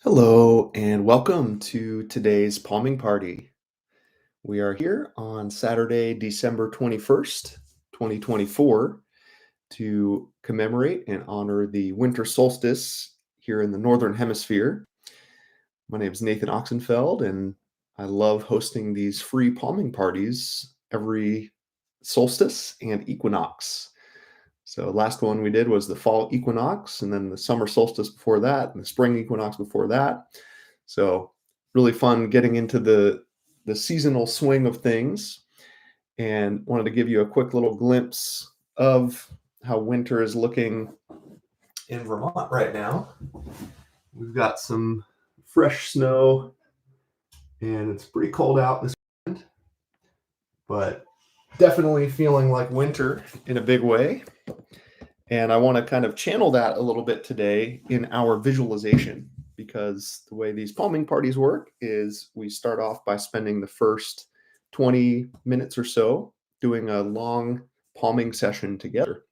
Hello and welcome to today's palming party. We are here on Saturday, December 21st, 2024, to commemorate and honor the winter solstice here in the Northern Hemisphere. My name is Nathan Oxenfeld, and I love hosting these free palming parties every solstice and equinox. So last one we did was the fall equinox, and then the summer solstice before that, and the spring equinox before that. So really fun getting into the seasonal swing of things, and wanted to give you a quick little glimpse of how winter is looking in Vermont right now. We've got some fresh snow, and it's pretty cold out this weekend, but definitely feeling like winter in a big way. And I want to kind of channel that a little bit today in our visualization, because the way these palming parties work is we start off by spending the first 20 minutes or so doing a long palming session together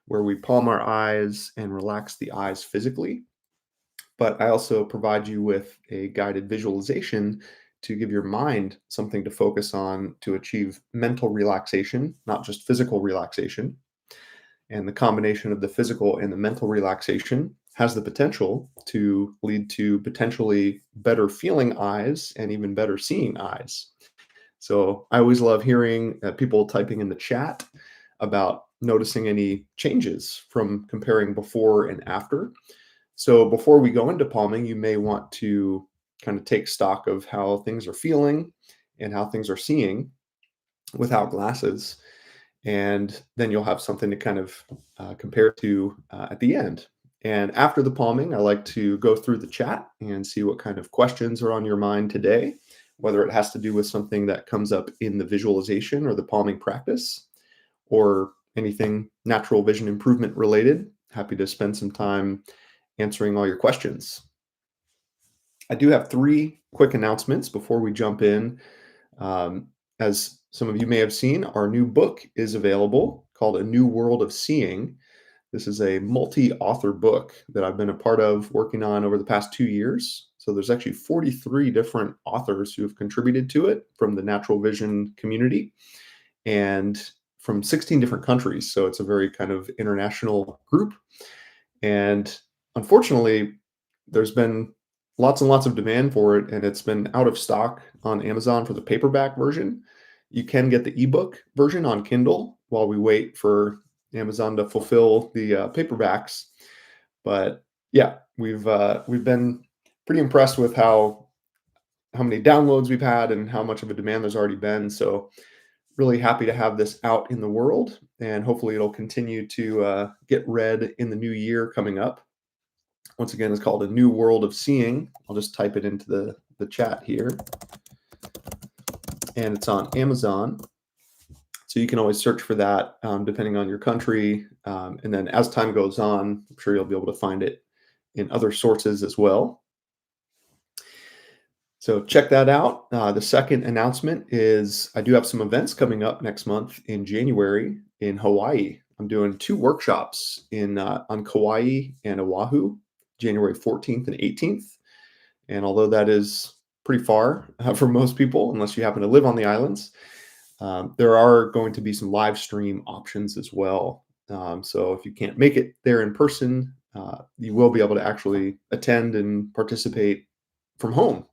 where we palm our eyes and relax the eyes physically. But I also provide you with a guided visualization to give your mind something to focus on to achieve mental relaxation, not just physical relaxation. And the combination of the physical and the mental relaxation has the potential to lead to potentially better feeling eyes and even better seeing eyes. So I always love hearing people typing in the chat about noticing any changes from comparing before and after. So before we go into palming, you may want to kind of take stock of how things are feeling and how things are seeing without glasses, and then you'll have something to kind of compare to at the end. And after the palming, I like to go through the chat and see what kind of questions are on your mind today, whether it has to do with something that comes up in the visualization or the palming practice, or anything natural vision improvement related. Happy to spend some time answering all your questions. I do have three quick announcements before we jump in. As some of you may have seen, our new book is available called A New World of Seeing. This is a multi-author book that I've been a part of working on over the past 2 years. So there's actually 43 different authors who have contributed to it from the natural vision community and from 16 different countries. So it's a very kind of international group. And unfortunately, there's been lots and lots of demand for it, and it's been out of stock on Amazon for the paperback version. You can get the ebook version on Kindle while we wait for Amazon to fulfill the paperbacks. But yeah, we've been pretty impressed with how many downloads we've had and how much of a demand there's already been. So really happy to have this out in the world, and hopefully it'll continue to get read in the new year coming up. Once again, it's called A New World of Seeing. I'll just type it into the chat here. And it's on Amazon. So you can always search for that depending on your country. And then as time goes on, I'm sure you'll be able to find it in other sources as well. So check that out. The second announcement is I do have some events coming up next month in January in Hawaii. I'm doing 2 workshops on Kauai and Oahu, January 14th and 18th. And although that is pretty far for most people, unless you happen to live on the islands, there are going to be some live stream options as well. So if you can't make it there in person, you will be able to actually attend and participate from home.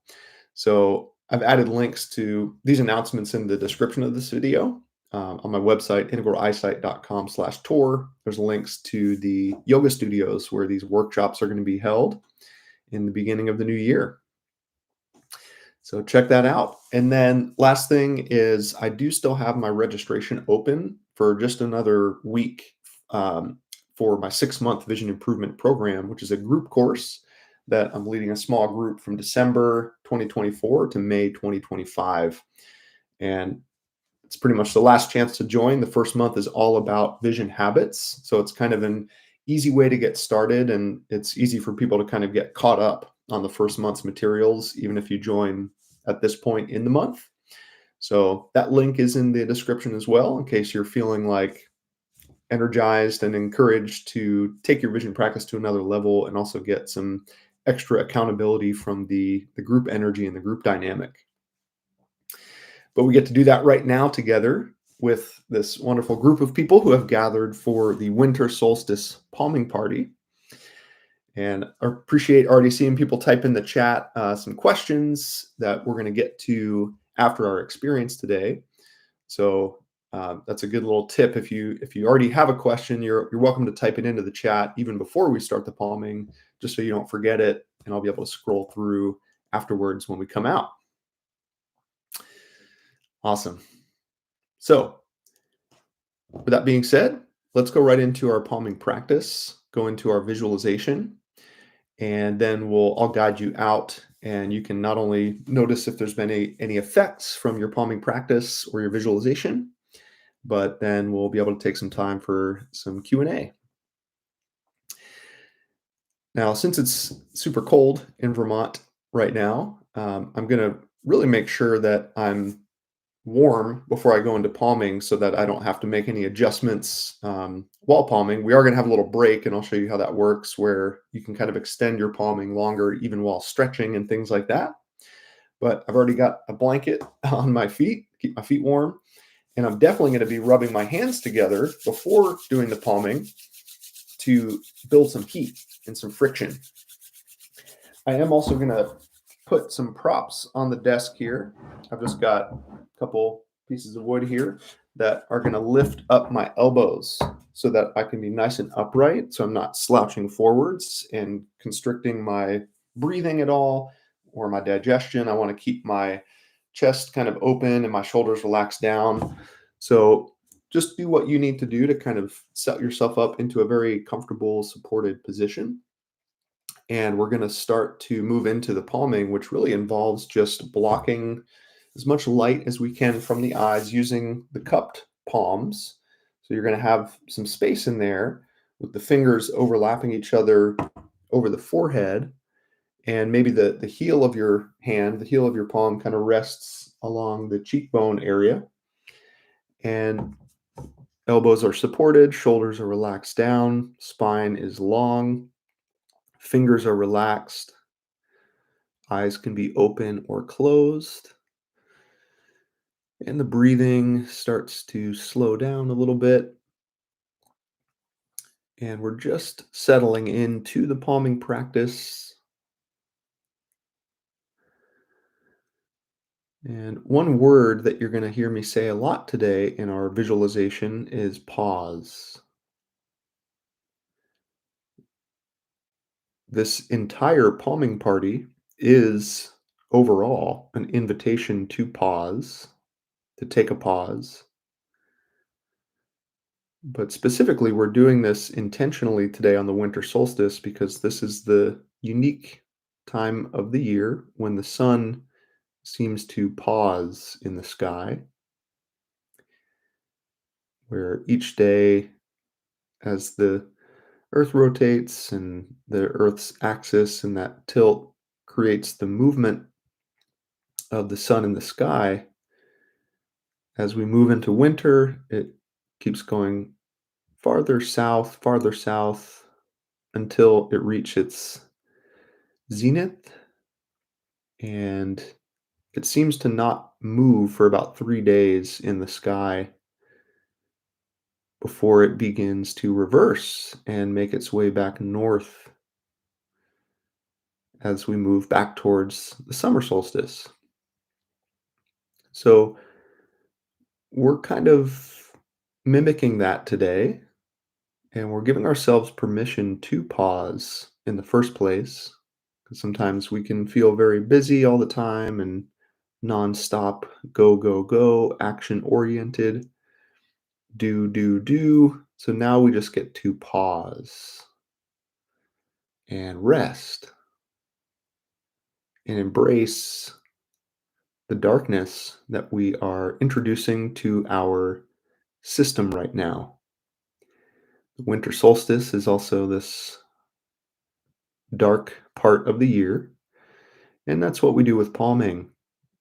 So I've added links to these announcements in the description of this video. On my website, integraleyesight.com/tour, there's links to the yoga studios where these workshops are going to be held in the beginning of the new year. So check that out. And then last thing is I do still have my registration open for just another week for my 6-month vision improvement program, which is a group course that I'm leading a small group from December 2024 to May 2025. And it's pretty much the last chance to join. The first month is all about vision habits. So it's kind of an easy way to get started, and it's easy for people to kind of get caught up on the first month's materials, even if you join at this point in the month. So that link is in the description as well, in case you're feeling like energized and encouraged to take your vision practice to another level and also get some extra accountability from the group energy and the group dynamic. But we get to do that right now together with this wonderful group of people who have gathered for the Winter Solstice Palming Party. And I appreciate already seeing people type in the chat some questions that we're going to get to after our experience today. So that's a good little tip. If you already have a question, you're welcome to type it into the chat even before we start the palming, just so you don't forget it, and I'll be able to scroll through afterwards when we come out. Awesome. So with that being said, let's go right into our palming practice, go into our visualization, and then I'll guide you out, and you can not only notice if there's been any effects from your palming practice or your visualization, but then we'll be able to take some time for some Q&A. Now, since it's super cold in Vermont right now, I'm going to really make sure that I'm warm before I go into palming so that I don't have to make any adjustments while palming. We are going to have a little break, and I'll show you how that works, where you can kind of extend your palming longer even while stretching and things like that. But I've already got a blanket on my feet, keep my feet warm, and I'm definitely going to be rubbing my hands together before doing the palming to build some heat and some friction. I am also going to put some props on the desk here. I've just got a couple pieces of wood here that are going to lift up my elbows so that I can be nice and upright, so I'm not slouching forwards and constricting my breathing at all or my digestion. I want to keep my chest kind of open and my shoulders relaxed down. So just do what you need to do to kind of set yourself up into a very comfortable, supported position. And we're going to start to move into the palming, which really involves just blocking as much light as we can from the eyes using the cupped palms. So you're going to have some space in there with the fingers overlapping each other over the forehead. And maybe the heel of your hand, the heel of your palm kind of rests along the cheekbone area. And elbows are supported, shoulders are relaxed down, spine is long, fingers are relaxed. Eyes can be open or closed. And the breathing starts to slow down a little bit. And we're just settling into the palming practice. And one word that you're going to hear me say a lot today in our visualization is pause. This entire palming party is overall an invitation to pause, to take a pause. But specifically, we're doing this intentionally today on the winter solstice because this is the unique time of the year when the sun seems to pause in the sky, where each day, as the earth rotates and the earth's axis and that tilt creates the movement of the sun in the sky, as we move into winter, it keeps going farther south until it reaches its zenith, and it seems to not move for about 3 days in the sky before it begins to reverse and make its way back north as we move back towards the summer solstice. So we're kind of mimicking that today, and we're giving ourselves permission to pause in the first place, because sometimes we can feel very busy all the time and nonstop, go, go, go, action oriented, do, do, do. So now we just get to pause and rest and embrace the darkness that we are introducing to our system right now. The winter solstice is also this dark part of the year, and that's what we do with palming.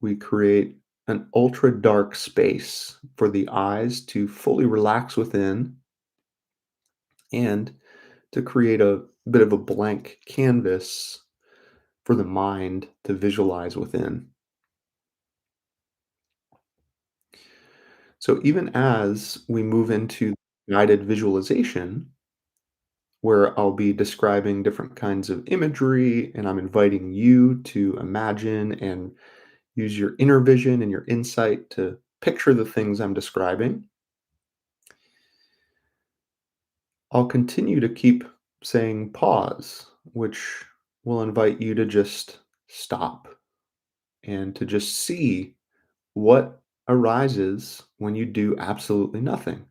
We create an ultra dark space for the eyes to fully relax within and to create a bit of a blank canvas for the mind to visualize within. So even as we move into guided visualization, where I'll be describing different kinds of imagery and I'm inviting you to imagine and use your inner vision and your insight to picture the things I'm describing, I'll continue to keep saying pause, which will invite you to just stop and to just see what arises when you do absolutely nothing.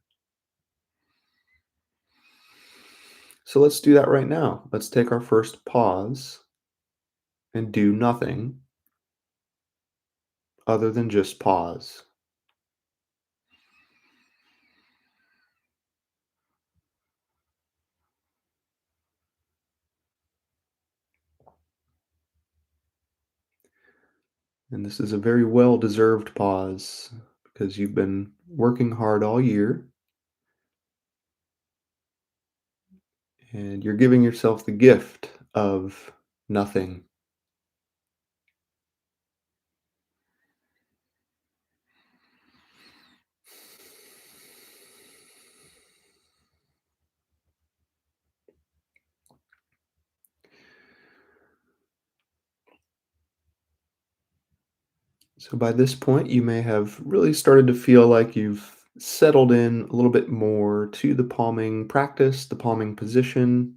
So let's do that right now. Let's take our first pause and do nothing other than just pause. And this is a very well deserved pause because you've been working hard all year and you're giving yourself the gift of nothing. So by this point, you may have really started to feel like you've settled in a little bit more to the palming practice, the palming position.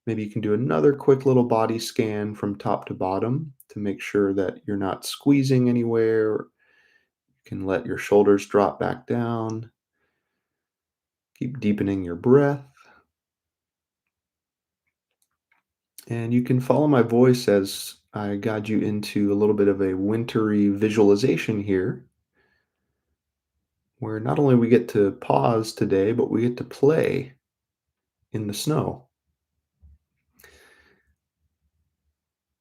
Maybe you can do another quick little body scan from top to bottom to make sure that you're not squeezing anywhere. You can let your shoulders drop back down. Keep deepening your breath. And you can follow my voice as I guide you into a little bit of a wintry visualization here, where not only we get to pause today, but we get to play in the snow.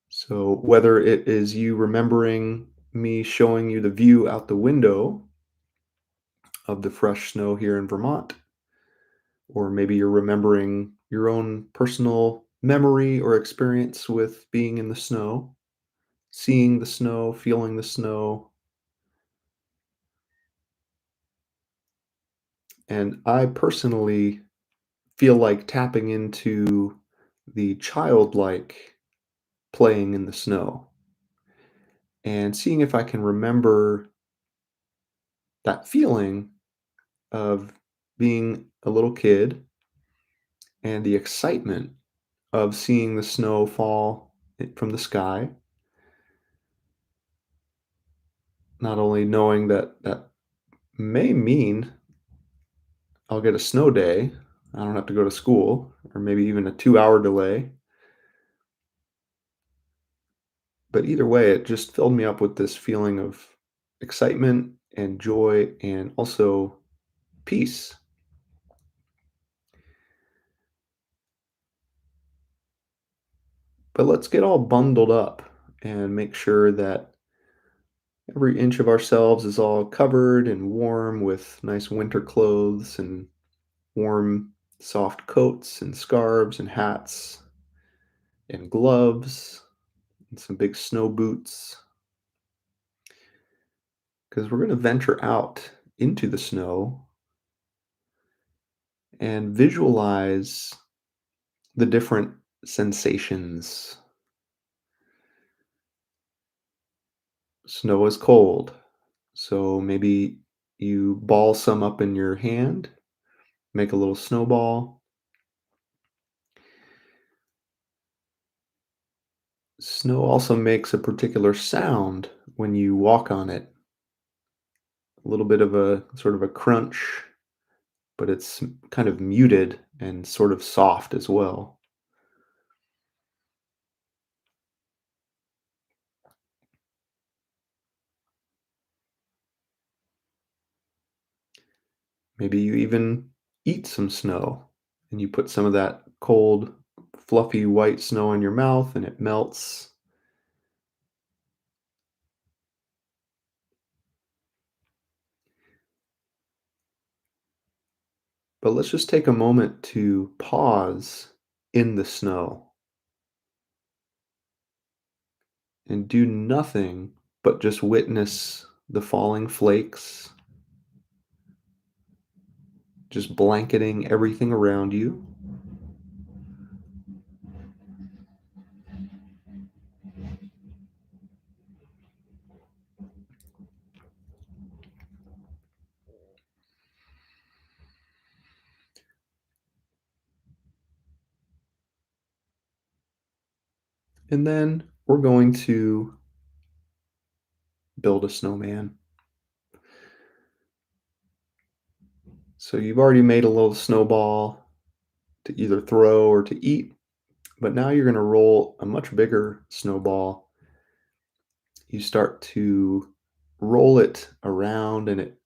So, whether it is you remembering me showing you the view out the window of the fresh snow here in Vermont, or maybe you're remembering your own personal memory or experience with being in the snow, seeing the snow, feeling the snow. And I personally feel like tapping into the childlike playing in the snow and seeing if I can remember that feeling of being a little kid and the excitement of seeing the snow fall from the sky, not only knowing that that may mean I'll get a snow day, I don't have to go to school, or maybe even a 2-hour delay. But either way, it just filled me up with this feeling of excitement and joy and also peace. But let's get all bundled up and make sure that every inch of ourselves is all covered and warm with nice winter clothes and warm, soft coats and scarves and hats and gloves and some big snow boots because we're going to venture out into the snow and visualize the different sensations. Snow is cold, so maybe you ball some up in your hand, make a little snowball. Snow also makes a particular sound when you walk on it, a little bit of a sort of a crunch, but it's kind of muted and sort of soft as well. Maybe you even eat some snow and you put some of that cold, fluffy white snow in your mouth and it melts. But let's just take a moment to pause in the snow and do nothing but just witness the falling flakes, just blanketing everything around you. And then we're going to build a snowman. So you've already made a little snowball to either throw or to eat, but now you're going to roll a much bigger snowball. You start to roll it around, and it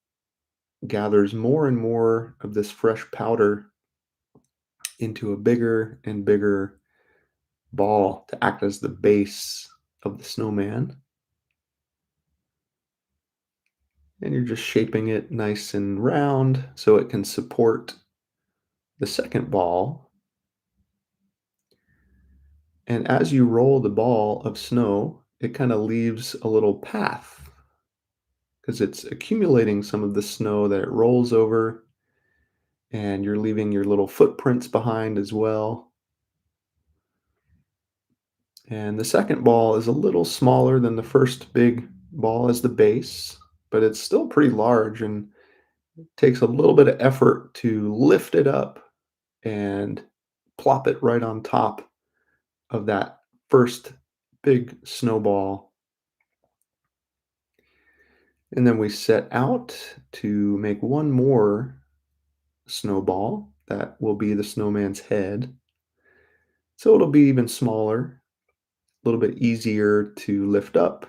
gathers more and more of this fresh powder into a bigger and bigger ball to act as the base of the snowman. And you're just shaping it nice and round so it can support the second ball. And as you roll the ball of snow, it kind of leaves a little path because it's accumulating some of the snow that it rolls over, and you're leaving your little footprints behind as well. And the second ball is a little smaller than the first big ball as the base, but it's still pretty large and takes a little bit of effort to lift it up and plop it right on top of that first big snowball. And then we set out to make one more snowball that will be the snowman's head. So it'll be even smaller, a little bit easier to lift up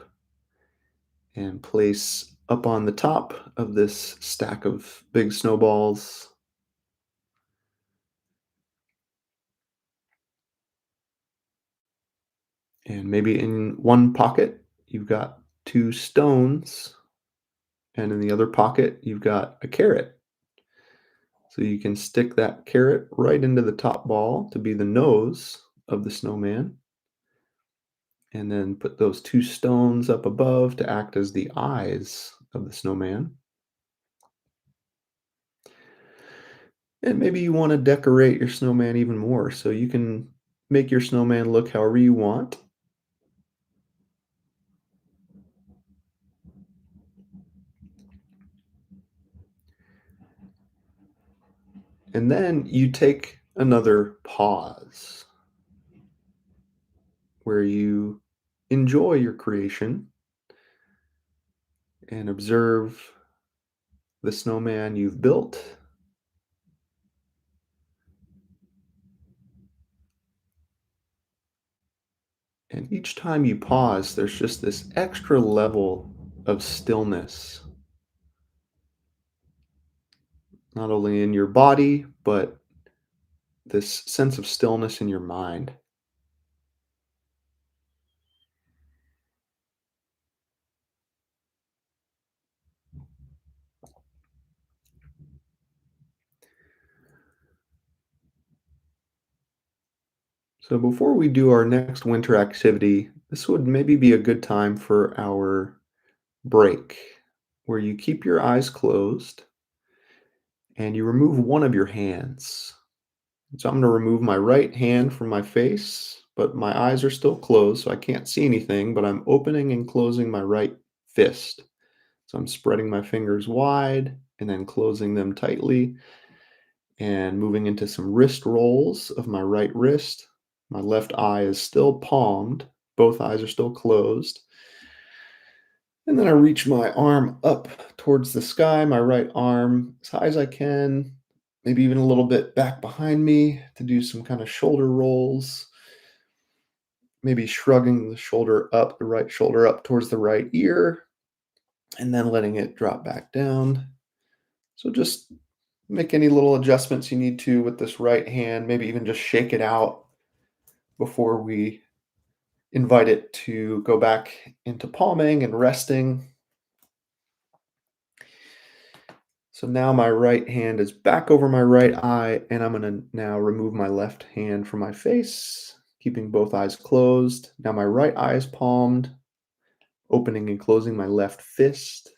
and place up on the top of this stack of big snowballs. And maybe in one pocket, you've got two stones, and in the other pocket, you've got a carrot. So you can stick that carrot right into the top ball to be the nose of the snowman, and then put those two stones up above to act as the eyes of the snowman. And maybe you want to decorate your snowman even more, so you can make your snowman look however you want. And then you take another pause where you enjoy your creation and observe the snowman you've built. And each time you pause, there's just this extra level of stillness, not only in your body, but this sense of stillness in your mind. So before we do our next winter activity, this would maybe be a good time for our break, where you keep your eyes closed and you remove one of your hands. So I'm going to remove my right hand from my face, but my eyes are still closed, so I can't see anything, but I'm opening and closing my right fist. So I'm spreading my fingers wide and then closing them tightly and moving into some wrist rolls of my right wrist. My left eye is still palmed, both eyes are still closed. And then I reach my arm up towards the sky, my right arm as high as I can, maybe even a little bit back behind me to do some kind of shoulder rolls, maybe shrugging the right shoulder up towards the right ear, and then letting it drop back down. So just make any little adjustments you need to with this right hand, maybe even just shake it out before we invite it to go back into palming and resting. So now my right hand is back over my right eye, and I'm going to now remove my left hand from my face, keeping both eyes closed. Now my right eye is palmed, opening and closing my left fist,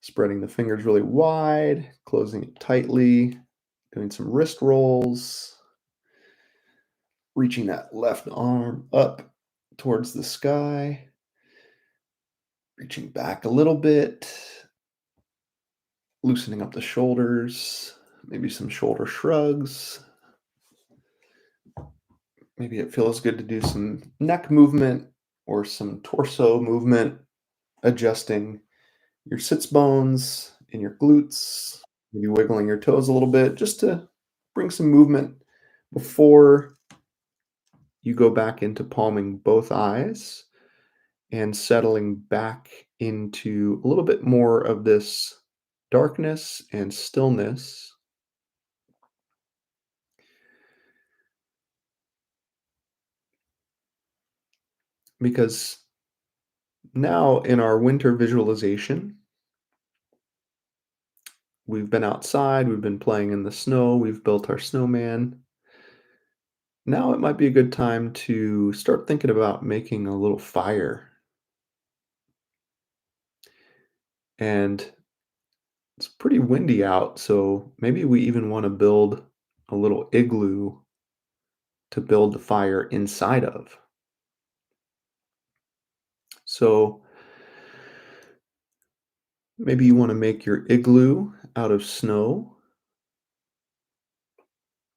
spreading the fingers really wide, closing it tightly, doing some wrist rolls, reaching that left arm up towards the sky, reaching back a little bit, loosening up the shoulders, maybe some shoulder shrugs. Maybe it feels good to do some neck movement or some torso movement, adjusting your sits bones and your glutes, maybe wiggling your toes a little bit just to bring some movement before you go back into palming both eyes and settling back into a little bit more of this darkness and stillness, because now in our winter visualization, we've been outside, we've been playing in the snow, we've built our snowman. Now it might be a good time to start thinking about making a little fire. And it's pretty windy out, so maybe we even want to build a little igloo to build the fire inside of. So maybe you want to make your igloo out of snow.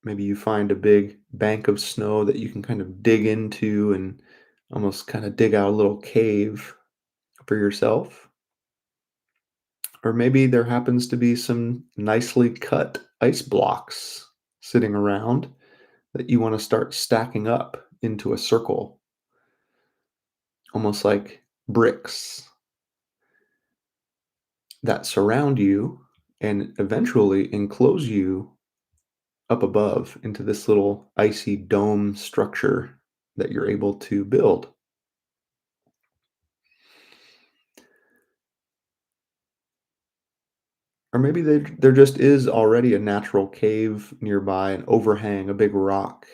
Maybe you find a big bank of snow that you can kind of dig into and almost kind of dig out a little cave for yourself. Or maybe there happens to be some nicely cut ice blocks sitting around that you want to start stacking up into a circle, almost like bricks that surround you and eventually enclose you up above into this little icy dome structure that you're able to build. Or maybe there just is already a natural cave nearby, an overhang, a big rock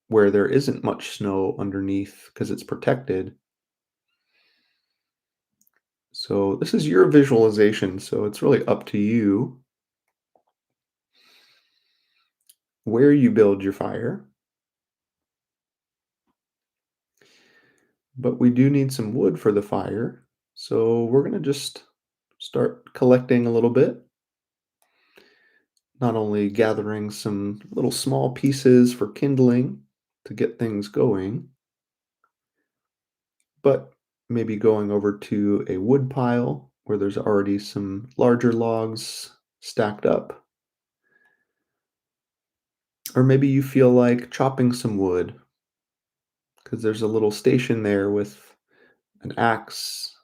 where there isn't much snow underneath because it's protected. So this is your visualization, so it's really up to you where you build your fire. But we do need some wood for the fire. So we're going to just start collecting a little bit, not only gathering some little small pieces for kindling to get things going, but maybe going over to a wood pile where there's already some larger logs stacked up. Or maybe you feel like chopping some wood because there's a little station there with an axe,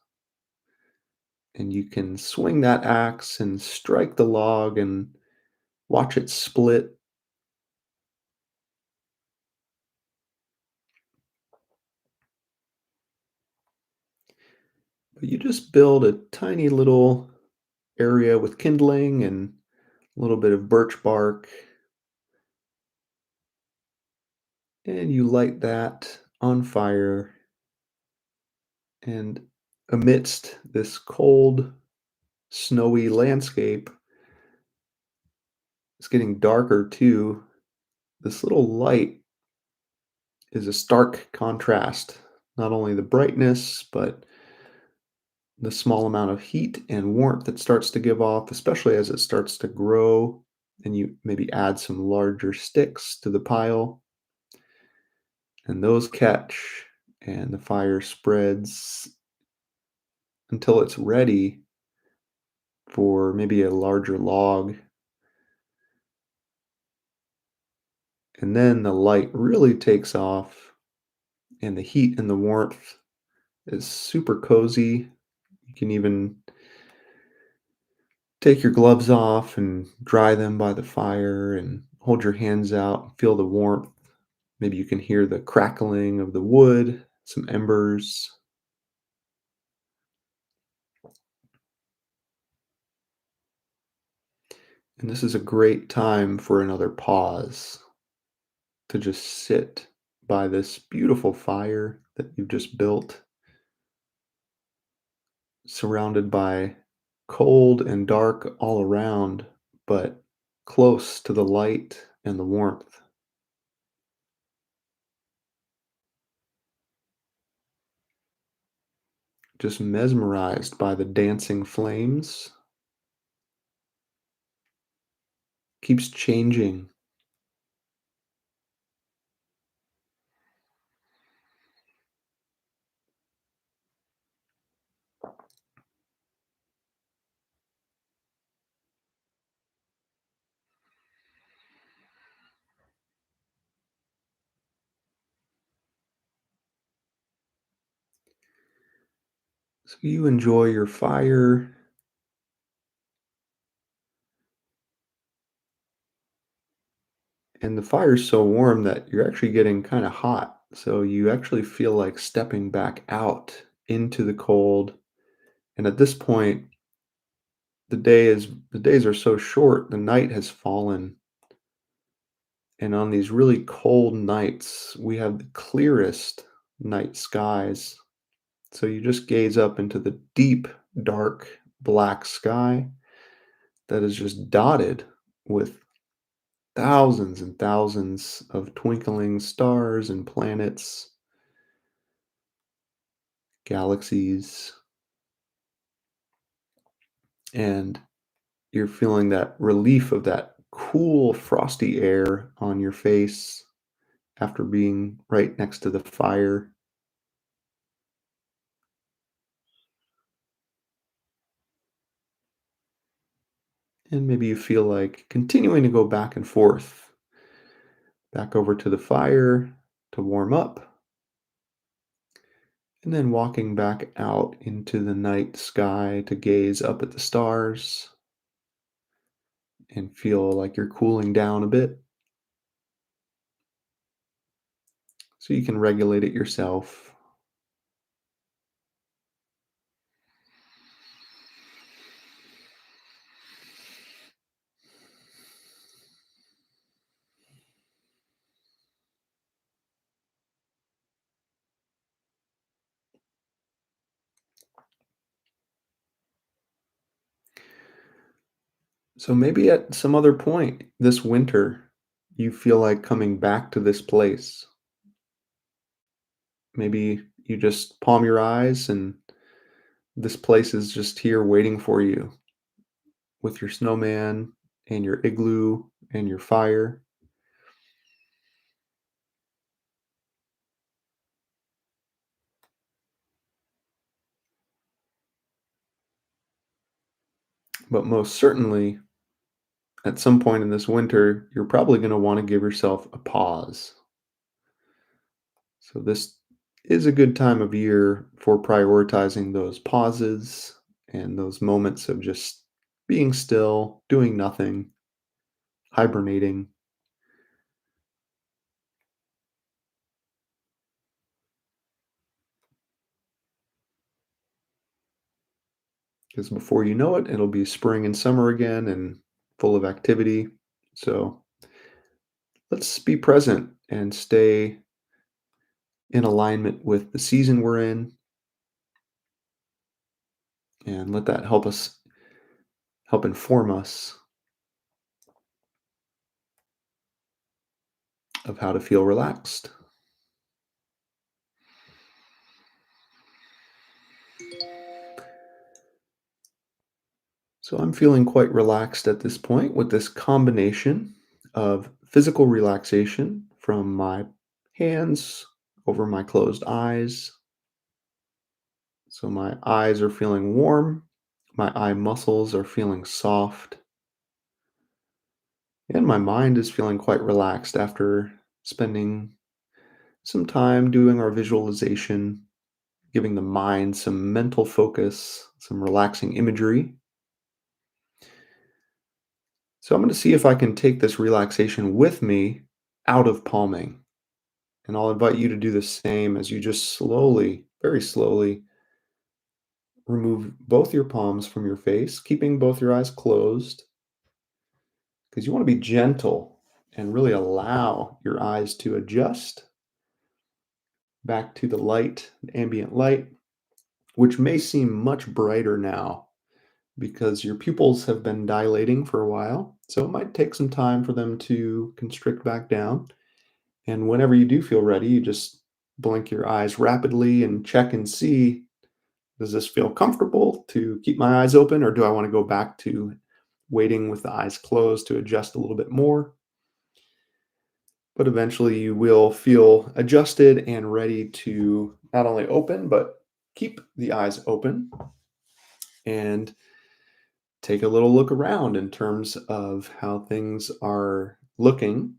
and you can swing that axe and strike the log and watch it split. But you just build a tiny little area with kindling and a little bit of birch bark, and you light that on fire. And amidst this cold, snowy landscape, it's getting darker too. This little light is a stark contrast, not only the brightness, but the small amount of heat and warmth that starts to give off, especially as it starts to grow, and you maybe add some larger sticks to the pile, and those catch, and the fire spreads until it's ready for maybe a larger log. And then the light really takes off, and the heat and the warmth is super cozy. You can even take your gloves off and dry them by the fire and hold your hands out, feel the warmth. Maybe you can hear the crackling of the wood, some embers. And this is a great time for another pause, to just sit by this beautiful fire that you've just built, surrounded by cold and dark all around, but close to the light and the warmth. Just mesmerized by the dancing flames. Keeps changing. So you enjoy your fire, and the fire's so warm that you're actually getting kind of hot. So you actually feel like stepping back out into the cold. And at this point, the days are so short, the night has fallen. And on these really cold nights, we have the clearest night skies. So you just gaze up into the deep, dark, black sky that is just dotted with thousands and thousands of twinkling stars and planets, galaxies, and you're feeling that relief of that cool, frosty air on your face after being right next to the fire. And maybe you feel like continuing to go back and forth, back over to the fire to warm up, and then walking back out into the night sky to gaze up at the stars and feel like you're cooling down a bit so you can regulate it yourself. So maybe at some other point this winter, you feel like coming back to this place. Maybe you just palm your eyes and this place is just here waiting for you with your snowman and your igloo and your fire. But most certainly, at some point in this winter, you're probably going to want to give yourself a pause. So, this is a good time of year for prioritizing those pauses and those moments of just being still, doing nothing, hibernating. Because before you know it, it'll be spring and summer again and full of activity. So, let's be present and stay in alignment with the season we're in and let that help inform us of how to feel relaxed. So I'm feeling quite relaxed at this point with this combination of physical relaxation from my hands over my closed eyes. So my eyes are feeling warm, my eye muscles are feeling soft, and my mind is feeling quite relaxed after spending some time doing our visualization, giving the mind some mental focus, some relaxing imagery. So I'm going to see if I can take this relaxation with me out of palming. And I'll invite you to do the same as you just slowly, very slowly, remove both your palms from your face, keeping both your eyes closed, because you want to be gentle and really allow your eyes to adjust back to the light, ambient light, which may seem much brighter now because your pupils have been dilating for a while. So it might take some time for them to constrict back down. And whenever you do feel ready, you just blink your eyes rapidly and check and see, does this feel comfortable to keep my eyes open, or do I want to go back to waiting with the eyes closed to adjust a little bit more? But eventually you will feel adjusted and ready to not only open, but keep the eyes open and take a little look around in terms of how things are looking,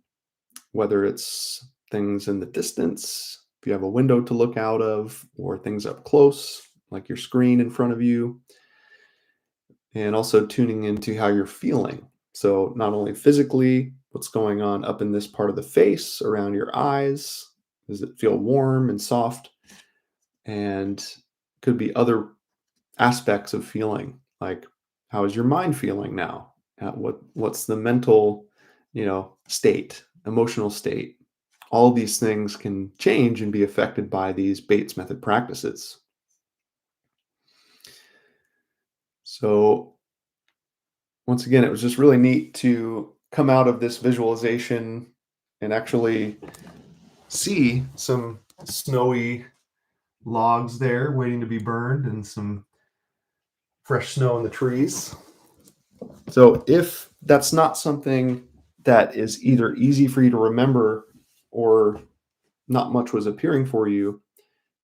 whether it's things in the distance, if you have a window to look out of, or things up close, like your screen in front of you, and also tuning into how you're feeling. So, not only physically, what's going on up in this part of the face, around your eyes, does it feel warm and soft? And could be other aspects of feeling, like how is your mind feeling now? What's the mental, state, emotional state? All these things can change and be affected by these Bates method practices. So once again, it was just really neat to come out of this visualization and actually see some snowy logs there waiting to be burned and some fresh snow in the trees. So if that's not something that is either easy for you to remember or not much was appearing for you,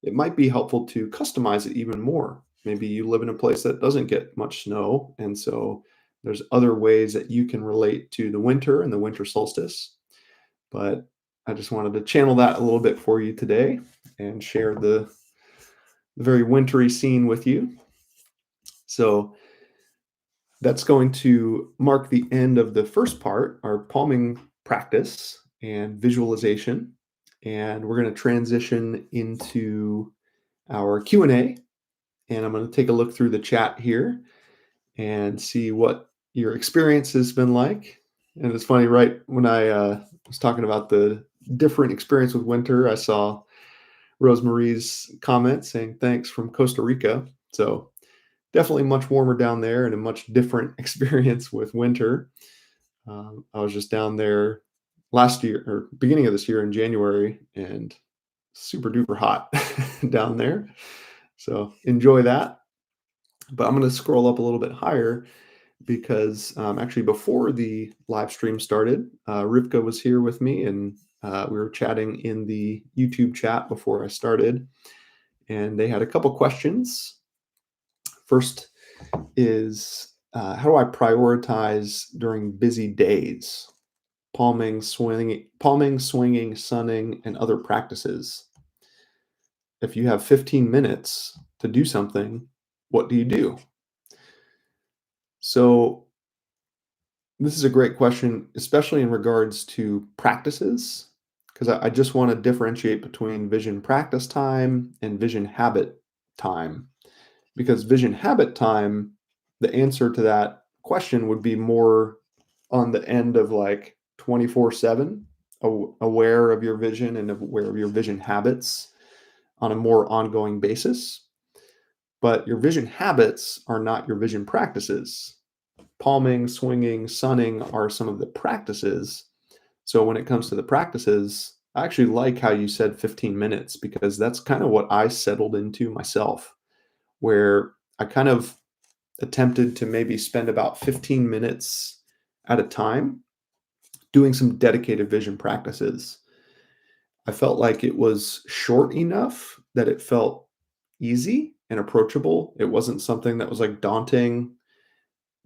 it might be helpful to customize it even more. Maybe you live in a place that doesn't get much snow, and so there's other ways that you can relate to the winter and the winter solstice. But I just wanted to channel that a little bit for you today and share the very wintry scene with you. So that's going to mark the end of the first part, our palming practice and visualization. And we're going to transition into our Q&A. And I'm going to take a look through the chat here and see what your experience has been like. And it's funny, right? When I was talking about the different experience with winter, I saw Rosemarie's comment saying, thanks from Costa Rica. So definitely much warmer down there and a much different experience with winter. I was just down there last year or beginning of this year in January and super duper hot down there. So enjoy that. But I'm going to scroll up a little bit higher because actually before the live stream started, Rivka was here with me and we were chatting in the YouTube chat before I started. And they had a couple questions. First is how do I prioritize during busy days? Palming, swinging, sunning, and other practices. If you have 15 minutes to do something, what do you do? So this is a great question, especially in regards to practices, because I just want to differentiate between vision practice time and vision habit time. Because vision habit time, the answer to that question would be more on the end of like 24/7, aware of your vision and aware of your vision habits on a more ongoing basis. But your vision habits are not your vision practices. Palming, swinging, sunning are some of the practices. So when it comes to the practices, I actually like how you said 15 minutes because that's kind of what I settled into myself, where I kind of attempted to maybe spend about 15 minutes at a time doing some dedicated vision practices. I felt like it was short enough that it felt easy and approachable. It wasn't something that was like daunting,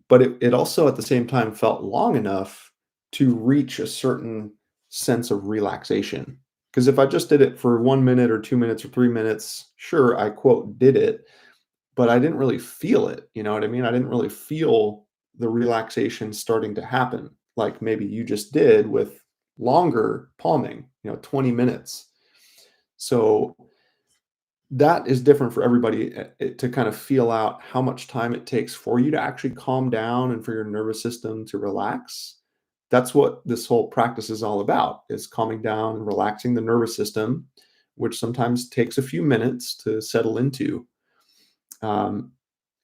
but it also at the same time felt long enough to reach a certain sense of relaxation. Because if I just did it for 1 minute or 2 minutes or 3 minutes, sure, I quote did it, but I didn't really feel it. You know what I mean? I didn't really feel the relaxation starting to happen like maybe you just did with longer palming, 20 minutes. So that is different for everybody to kind of feel out how much time it takes for you to actually calm down and for your nervous system to relax. That's what this whole practice is all about, is calming down and relaxing the nervous system, which sometimes takes a few minutes to settle into. Um,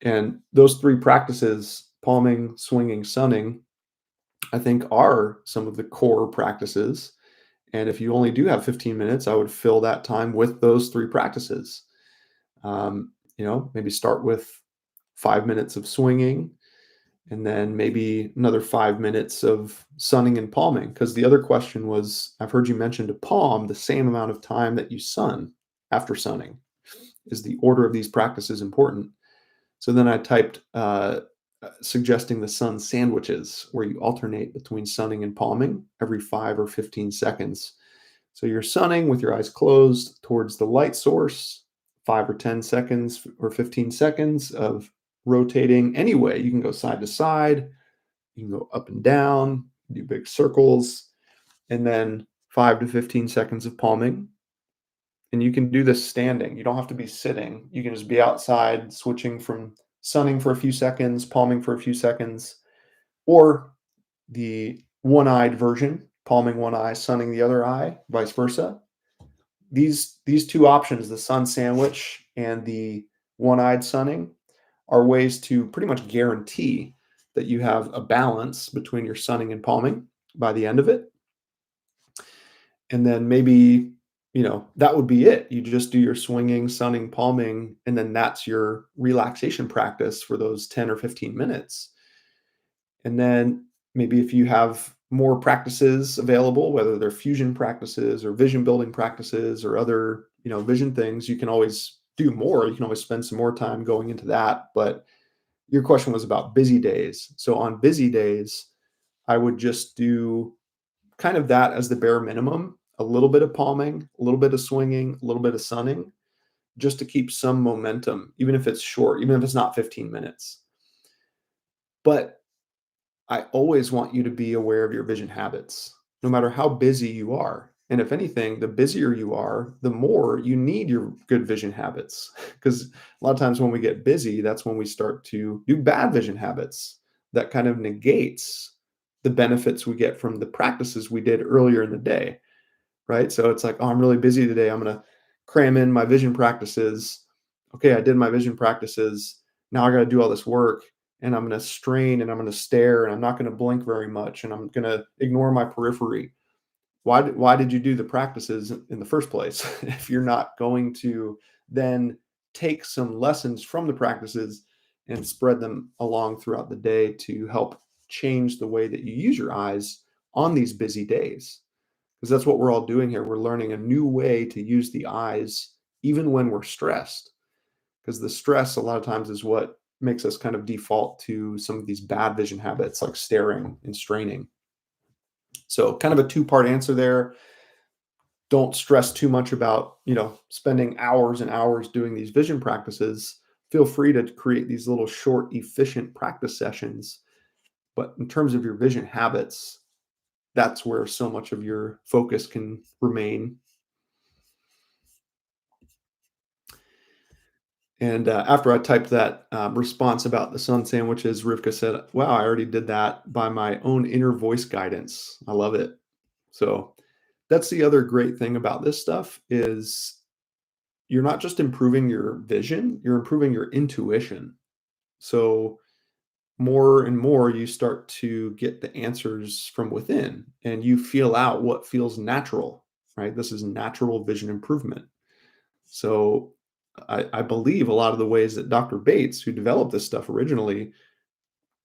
and those three practices, palming, swinging, sunning, I think are some of the core practices. And if you only do have 15 minutes, I would fill that time with those three practices. Maybe start with 5 minutes of swinging, and then maybe another 5 minutes of sunning and palming. Because the other question was, I've heard you mention to palm the same amount of time that you sun after sunning. Is the order of these practices important? So then I typed suggesting the sun sandwiches, where you alternate between sunning and palming every 5 or 15 seconds. So you're sunning with your eyes closed towards the light source, 5 or 10 seconds or 15 seconds of rotating any way. You can go side to side, you can go up and down, do big circles, and then 5 to 15 seconds of palming. And you can do this standing. You don't have to be sitting. You can just be outside, switching from sunning for a few seconds, palming for a few seconds, or the one-eyed version, palming one eye, sunning the other eye, vice versa. These two options, the sun sandwich and the one-eyed sunning, are ways to pretty much guarantee that you have a balance between your sunning and palming by the end of it. And then maybe, that would be it. You just do your swinging, sunning, palming, and then that's your relaxation practice for those 10 or 15 minutes. And then maybe if you have more practices available, whether they're fusion practices or vision building practices or other, vision things, you can always do more. You can always spend some more time going into that. But your question was about busy days. So on busy days, I would just do kind of that as the bare minimum, a little bit of palming, a little bit of swinging, a little bit of sunning, just to keep some momentum, even if it's short, even if it's not 15 minutes. But I always want you to be aware of your vision habits, no matter how busy you are. And if anything, the busier you are, the more you need your good vision habits. Because a lot of times when we get busy, that's when we start to do bad vision habits. That kind of negates the benefits we get from the practices we did earlier in the day, right? So it's like, oh, I'm really busy today. I'm going to cram in my vision practices. Okay, I did my vision practices. Now I got to do all this work, and I'm going to strain, and I'm going to stare, and I'm not going to blink very much, and I'm going to ignore my periphery. Why did you do the practices in the first place if you're not going to then take some lessons from the practices and spread them along throughout the day to help change the way that you use your eyes on these busy days? Because that's what we're all doing here. We're learning a new way to use the eyes even when we're stressed, because the stress a lot of times is what makes us kind of default to some of these bad vision habits like staring and straining. So kind of a two-part answer there. Don't stress too much about, spending hours and hours doing these vision practices. Feel free to create these little short, efficient practice sessions. But in terms of your vision habits, that's where so much of your focus can remain. And after I typed that response about the sun sandwiches, Rivka said, wow, I already did that by my own inner voice guidance. I love it. So that's the other great thing about this stuff is you're not just improving your vision, you're improving your intuition. So more and more you start to get the answers from within and you feel out what feels natural, right? This is natural vision improvement. So I believe a lot of the ways that Dr. Bates, who developed this stuff originally,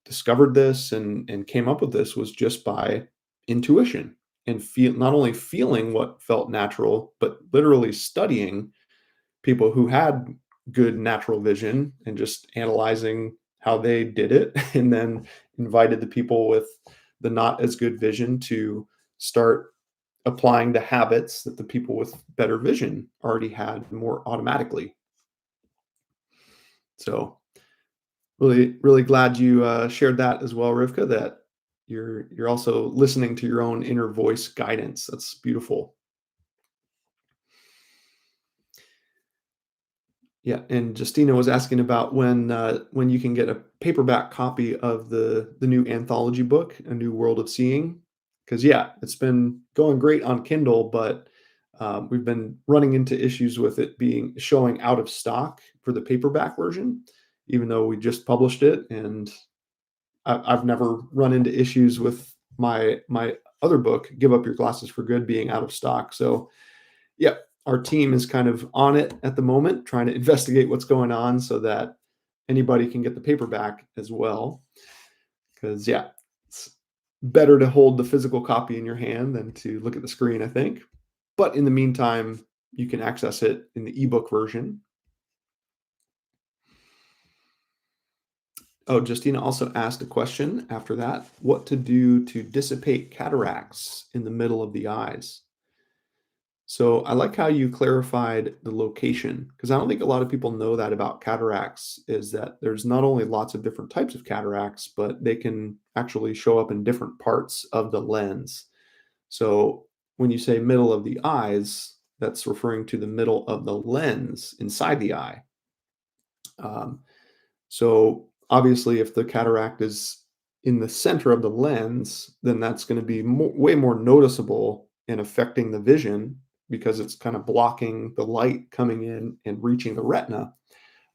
discovered this and came up with this was just by intuition and feel not only feeling what felt natural, but literally studying people who had good natural vision and just analyzing how they did it, and then invited the people with the not as good vision to start applying the habits that the people with better vision already had more automatically. So really, really glad you shared that as well, Rivka, that you're also listening to your own inner voice guidance. That's beautiful. Yeah, and Justina was asking about when you can get a paperback copy of the new anthology book, A New World of Seeing. Because yeah, it's been going great on Kindle, but We've been running into issues with it being showing out of stock for the paperback version, even though we just published it, and I've never run into issues with my other book, Give Up Your Glasses for Good, being out of stock. So yeah, our team is kind of on it at the moment, trying to investigate what's going on so that anybody can get the paperback as well. Because yeah, it's better to hold the physical copy in your hand than to look at the screen, I think. But in the meantime, you can access it in the ebook version. Oh, Justina also asked a question after that: what to do to dissipate cataracts in the middle of the eyes? So I like how you clarified the location, because I don't think a lot of people know that about cataracts, is that there's not only lots of different types of cataracts, but they can actually show up in different parts of the lens. So when you say middle of the eyes, that's referring to the middle of the lens inside the eye. Um, so obviously, if the cataract is in the center of the lens, then that's going to be way more noticeable and affecting the vision, because it's kind of blocking the light coming in and reaching the retina,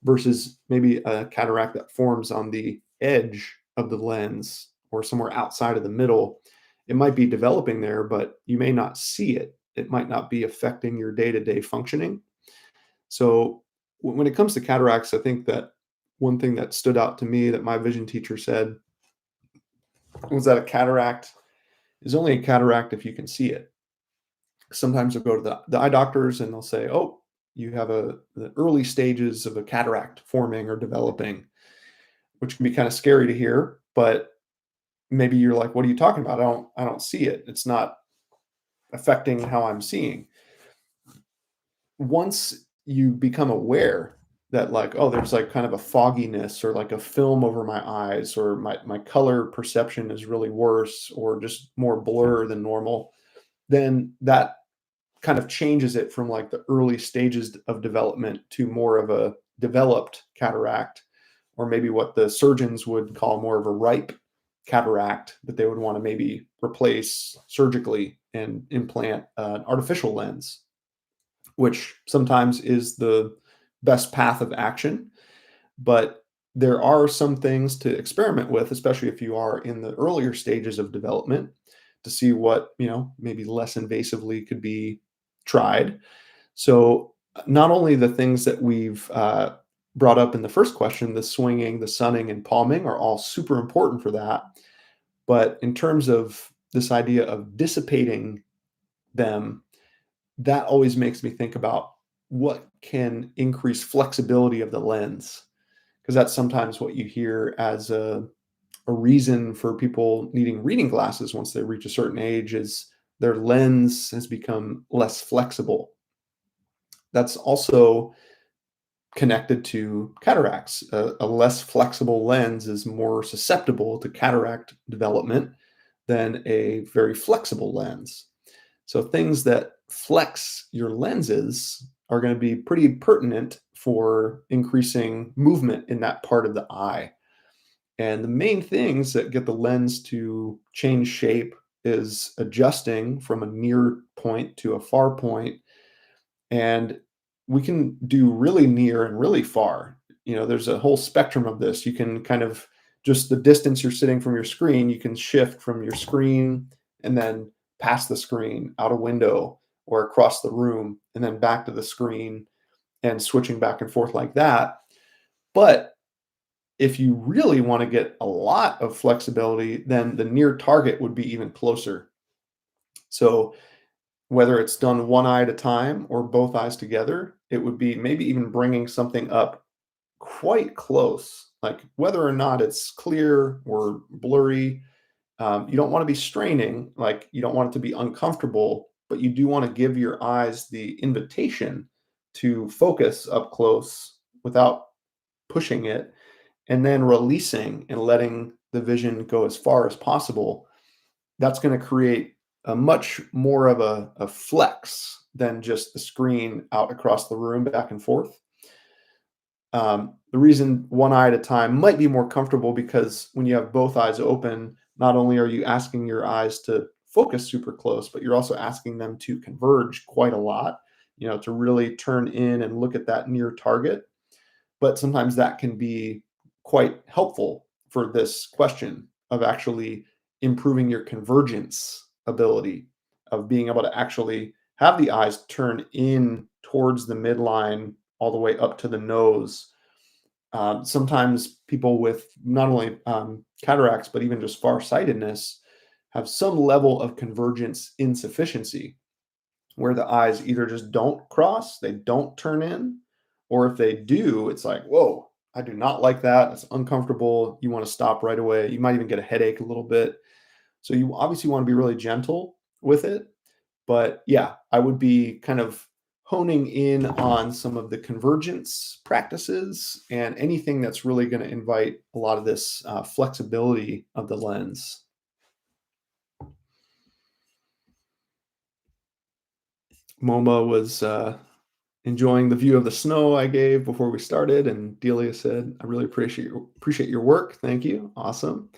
versus maybe a cataract that forms on the edge of the lens or somewhere outside of the middle. It might be developing there, but you may not see it. It might not be affecting your day-to-day functioning. So when it comes to cataracts, I think that one thing that stood out to me that my vision teacher said was that a cataract is only a cataract if you can see it. Sometimes you'll go to the eye doctors and they'll say, "Oh, you have the early stages of a cataract forming or developing," which can be kind of scary to hear. But maybe you're like, "What are you talking about? I don't see it. It's not affecting how I'm seeing." Once you become aware that, like, oh, there's like kind of a fogginess or like a film over my eyes, or my color perception is really worse or just more blur than normal, then that kind of changes it from like the early stages of development to more of a developed cataract, or maybe what the surgeons would call more of a ripe cataract that they would want to maybe replace surgically and implant an artificial lens, which sometimes is the best path of action. But there are some things to experiment with, especially if you are in the earlier stages of development, to see what, maybe less invasively could be tried. So, not only the things that we've brought up in the first question, the swinging, the sunning, and palming, are all super important for that. But in terms of this idea of dissipating them, that always makes me think about what can increase flexibility of the lens, because that's sometimes what you hear as a reason for people needing reading glasses once they reach a certain age, is their lens has become less flexible. That's also connected to cataracts. A less flexible lens is more susceptible to cataract development than a very flexible lens. So things that flex your lenses are going to be pretty pertinent for increasing movement in that part of the eye. And the main things that get the lens to change shape is adjusting from a near point to a far point. And we can do really near and really far. There's a whole spectrum of this. You can kind of, just the distance you're sitting from your screen, you can shift from your screen and then past the screen, out a window, or across the room, and then back to the screen, and switching back and forth like that. But if you really want to get a lot of flexibility, then the near target would be even closer. So whether it's done one eye at a time or both eyes together, it would be maybe even bringing something up quite close, like whether or not it's clear or blurry. You don't want to be straining, like you don't want it to be uncomfortable, but you do want to give your eyes the invitation to focus up close without pushing it, and then releasing and letting the vision go as far as possible. That's going to create a much more of a flex than just the screen out across the room back and forth. The reason one eye at a time might be more comfortable, because when you have both eyes open, not only are you asking your eyes to focus super close, but you're also asking them to converge quite a lot, to really turn in and look at that near target. But sometimes that can be quite helpful for this question of actually improving your convergence ability, of being able to actually have the eyes turn in towards the midline all the way up to the nose. Sometimes people with not only cataracts, but even just farsightedness have some level of convergence insufficiency where the eyes either just don't cross, they don't turn in, or if they do, it's like, whoa, I do not like that. It's uncomfortable. You want to stop right away. You might even get a headache a little bit. So you obviously want to be really gentle with it. But yeah, I would be kind of honing in on some of the convergence practices and anything that's really going to invite a lot of this flexibility of the lens. MoMA was enjoying the view of the snow I gave before we started, and Delia said, "I really appreciate your work. Thank you. Awesome."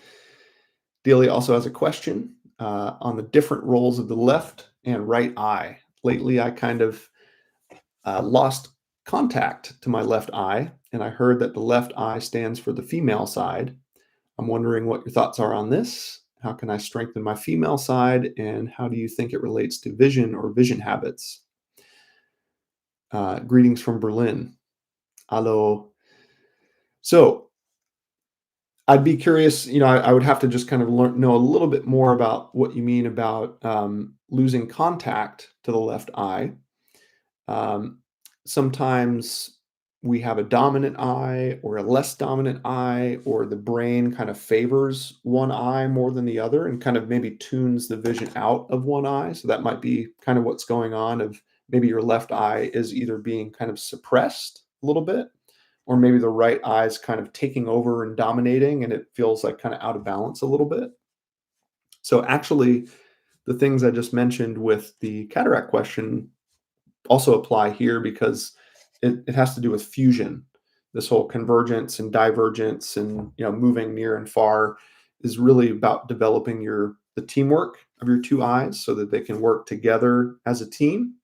Delia also has a question on the different roles of the left and right eye. Lately, I kind of lost contact to my left eye, and I heard that the left eye stands for the female side. I'm wondering what your thoughts are on this. How can I strengthen my female side, and how do you think it relates to vision or vision habits? Greetings from Berlin. Hello. So I'd be curious, I would have to just kind of know a little bit more about what you mean about losing contact to the left eye. Um, Sometimes we have a dominant eye or a less dominant eye, or the brain kind of favors one eye more than the other and kind of maybe tunes the vision out of one eye. So that might be kind of what's going on, of maybe your left eye is either being kind of suppressed a little bit, or maybe the right eye is kind of taking over and dominating and it feels like kind of out of balance a little bit. So actually, the things I just mentioned with the cataract question also apply here, because it has to do with fusion. This whole convergence and divergence and moving near and far is really about developing the teamwork of your two eyes so that they can work together as a team.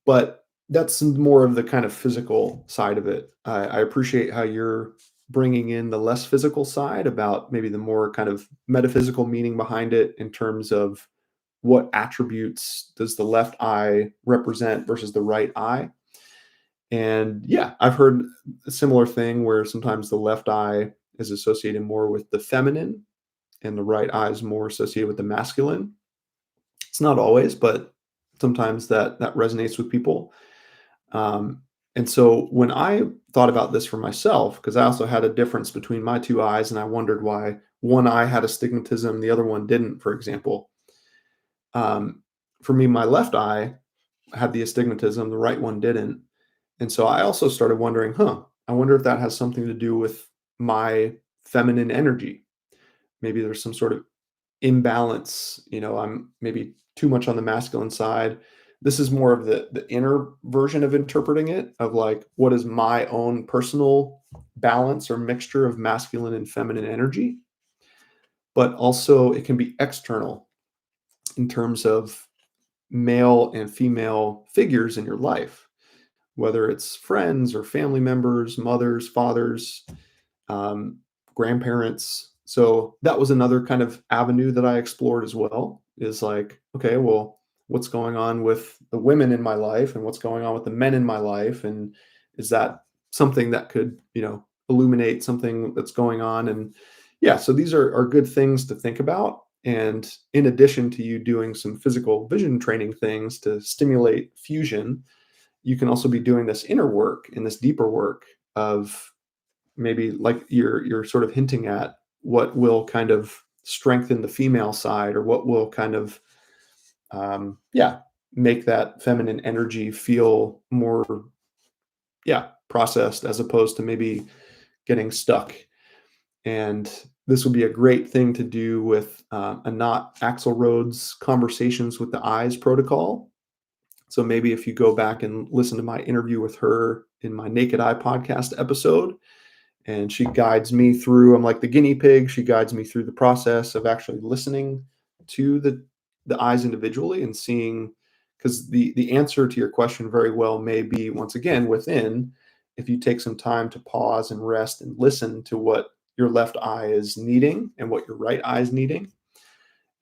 But that's more of the kind of physical side of it. I appreciate how you're bringing in the less physical side about maybe the more kind of metaphysical meaning behind it, in terms of what attributes does the left eye represent versus the right eye. And yeah, I've heard a similar thing where sometimes the left eye is associated more with the feminine and the right eye is more associated with the masculine. It's not always, but sometimes that resonates with people. Um, and so when I thought about this for myself, because I also had a difference between my two eyes, and I wondered why one eye had astigmatism, the other one didn't, for example. For me, my left eye had the astigmatism, the right one didn't. And so I also started wondering, I wonder if that has something to do with my feminine energy. Maybe there's some sort of imbalance. I'm maybe too much on the masculine side. This is more of the inner version of interpreting it, of like, what is my own personal balance or mixture of masculine and feminine energy. But also it can be external in terms of male and female figures in your life, whether it's friends or family members, mothers, fathers, um, grandparents. So that was another kind of avenue that I explored as well, is like, okay, well, what's going on with the women in my life and what's going on with the men in my life? And is that something that could, illuminate something that's going on? And yeah, so these are good things to think about. And in addition to you doing some physical vision training things to stimulate fusion, you can also be doing this inner work and this deeper work of maybe, like you're sort of hinting at, what will kind of strengthen the female side, or what will kind of make that feminine energy feel more processed, as opposed to maybe getting stuck. And this would be a great thing to do with Anat Axelrod's Conversations with the Eyes protocol. So maybe if you go back and listen to my interview with her in my Naked Eye podcast episode, and she guides me through, I'm like the guinea pig. She guides me through the process of actually listening to the eyes individually and seeing, because the answer to your question very well may be, once again, within, if you take some time to pause and rest and listen to what your left eye is needing and what your right eye is needing.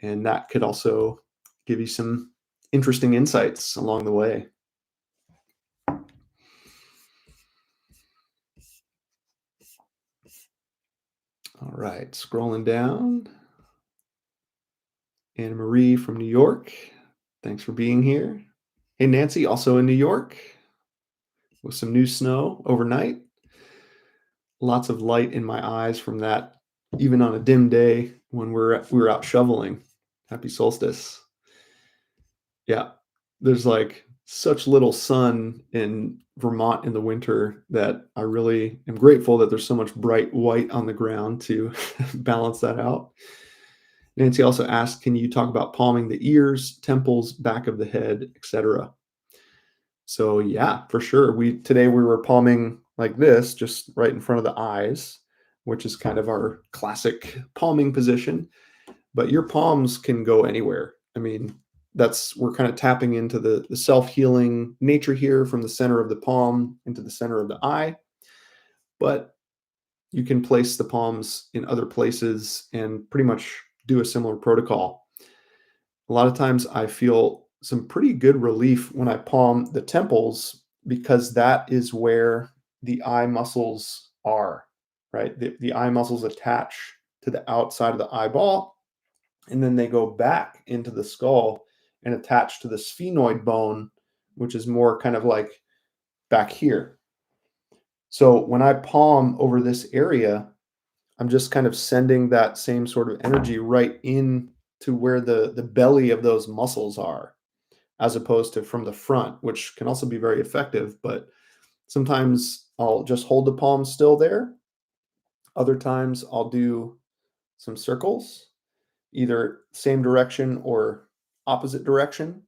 And that could also give you some interesting insights along the way. All right, scrolling down. Anna Marie from New York, thanks for being here. Hey, Nancy, also in New York with some new snow overnight. Lots of light in my eyes from that, even on a dim day when we were out shoveling. Happy solstice. Yeah, there's like such little sun in Vermont in the winter that I really am grateful that there's so much bright white on the ground to balance that out. Nancy also asked, can you talk about palming the ears, temples, back of the head, etc.? So yeah, for sure. Today we were palming like this, just right in front of the eyes, which is kind of our classic palming position. But your palms can go anywhere. I mean, we're kind of tapping into the self-healing nature here, from the center of the palm into the center of the eye. But you can place the palms in other places and pretty much do a similar protocol. A lot of times I feel some pretty good relief when I palm the temples, because that is where the eye muscles are, right? The eye muscles attach to the outside of the eyeball, and then they go back into the skull and attach to the sphenoid bone, which is more kind of like back here. So when I palm over this area, I'm just kind of sending that same sort of energy right in to where the belly of those muscles are, as opposed to from the front, which can also be very effective. But sometimes I'll just hold the palm still there. Other times I'll do some circles, either same direction or opposite direction.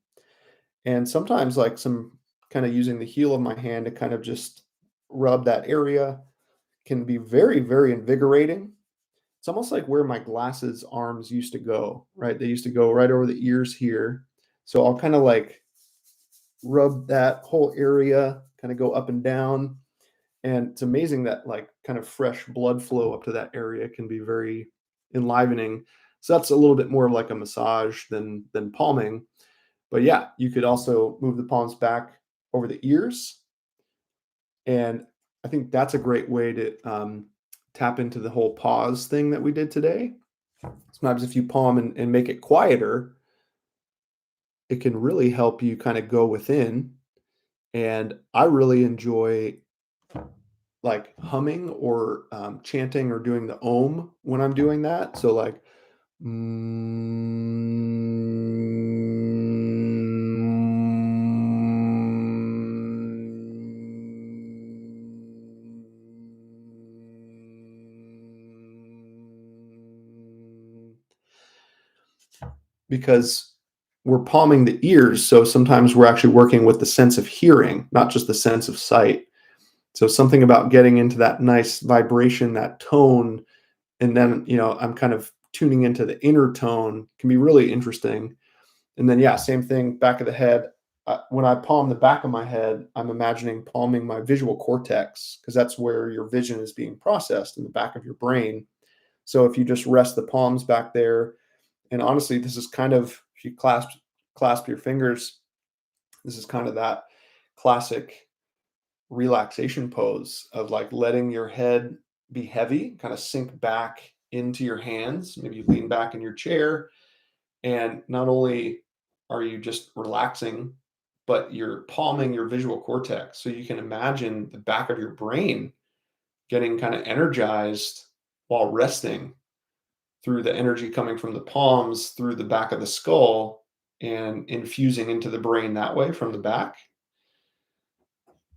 And sometimes like some kind of using the heel of my hand to kind of just rub that area can be very, very invigorating. It's almost like where my glasses arms used to go, right? They used to go right over the ears here. So I'll kind of like rub that whole area, kind of go up and down. And it's amazing that like kind of fresh blood flow up to that area can be very enlivening. So that's a little bit more like a massage than palming. But yeah, you could also move the palms back over the ears. And I think that's a great way to tap into the whole pause thing that we did today. Sometimes if you palm and make it quieter, it can really help you kind of go within. And I really enjoy like humming or chanting or doing the om when I'm doing that. So like, because we're palming the ears. So sometimes we're actually working with the sense of hearing, not just the sense of sight. So something about getting into that nice vibration, that tone, and then, I'm kind of tuning into the inner tone can be really interesting. And then, yeah, same thing, back of the head. When I palm the back of my head, I'm imagining palming my visual cortex, because that's where your vision is being processed, in the back of your brain. So if you just rest the palms back there, and honestly, this is kind of, if you clasp your fingers, this is kind of that classic relaxation pose of like letting your head be heavy, kind of sink back into your hands. Maybe you lean back in your chair, and not only are you just relaxing, but you're palming your visual cortex. So you can imagine the back of your brain getting kind of energized while resting, through the energy coming from the palms through the back of the skull and infusing into the brain that way from the back.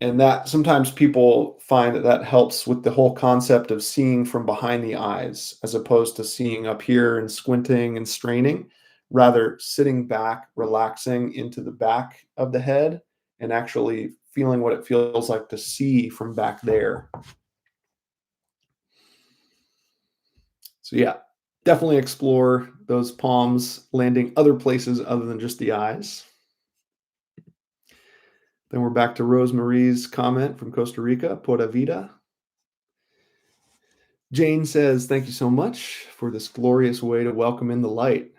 And that sometimes people find that helps with the whole concept of seeing from behind the eyes, as opposed to seeing up here and squinting and straining. Rather, sitting back, relaxing into the back of the head, and actually feeling what it feels like to see from back there. So yeah, Definitely explore those palms landing other places other than just the eyes. Then we're back to Rosemarie's comment from Costa Rica, Pura Vida. Jane says, thank you so much for this glorious way to welcome in the light.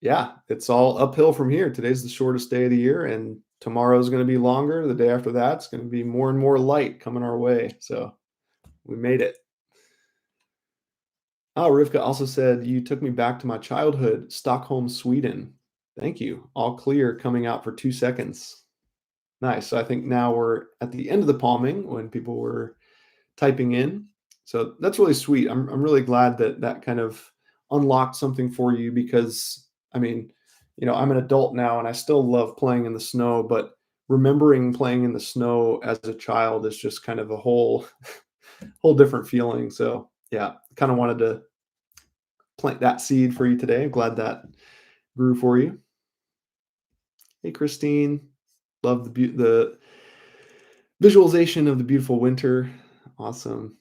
Yeah, it's all uphill from here. Today's the shortest day of the year, and tomorrow's going to be longer. The day after that's going to be more and more light coming our way. So we made it. Oh, Rivka also said, you took me back to my childhood, Stockholm, Sweden. Thank you. All clear coming out for 2 seconds. Nice. So I think now we're at the end of the palming when people were typing in. So that's really sweet. I'm really glad that that kind of unlocked something for you because, I mean, I'm an adult now and I still love playing in the snow, but remembering playing in the snow as a child is just kind of a whole different feeling. So yeah, kind of wanted to plant that seed for you today. I'm glad that grew for you. Hey, Christine, love the visualization of the beautiful winter. Awesome.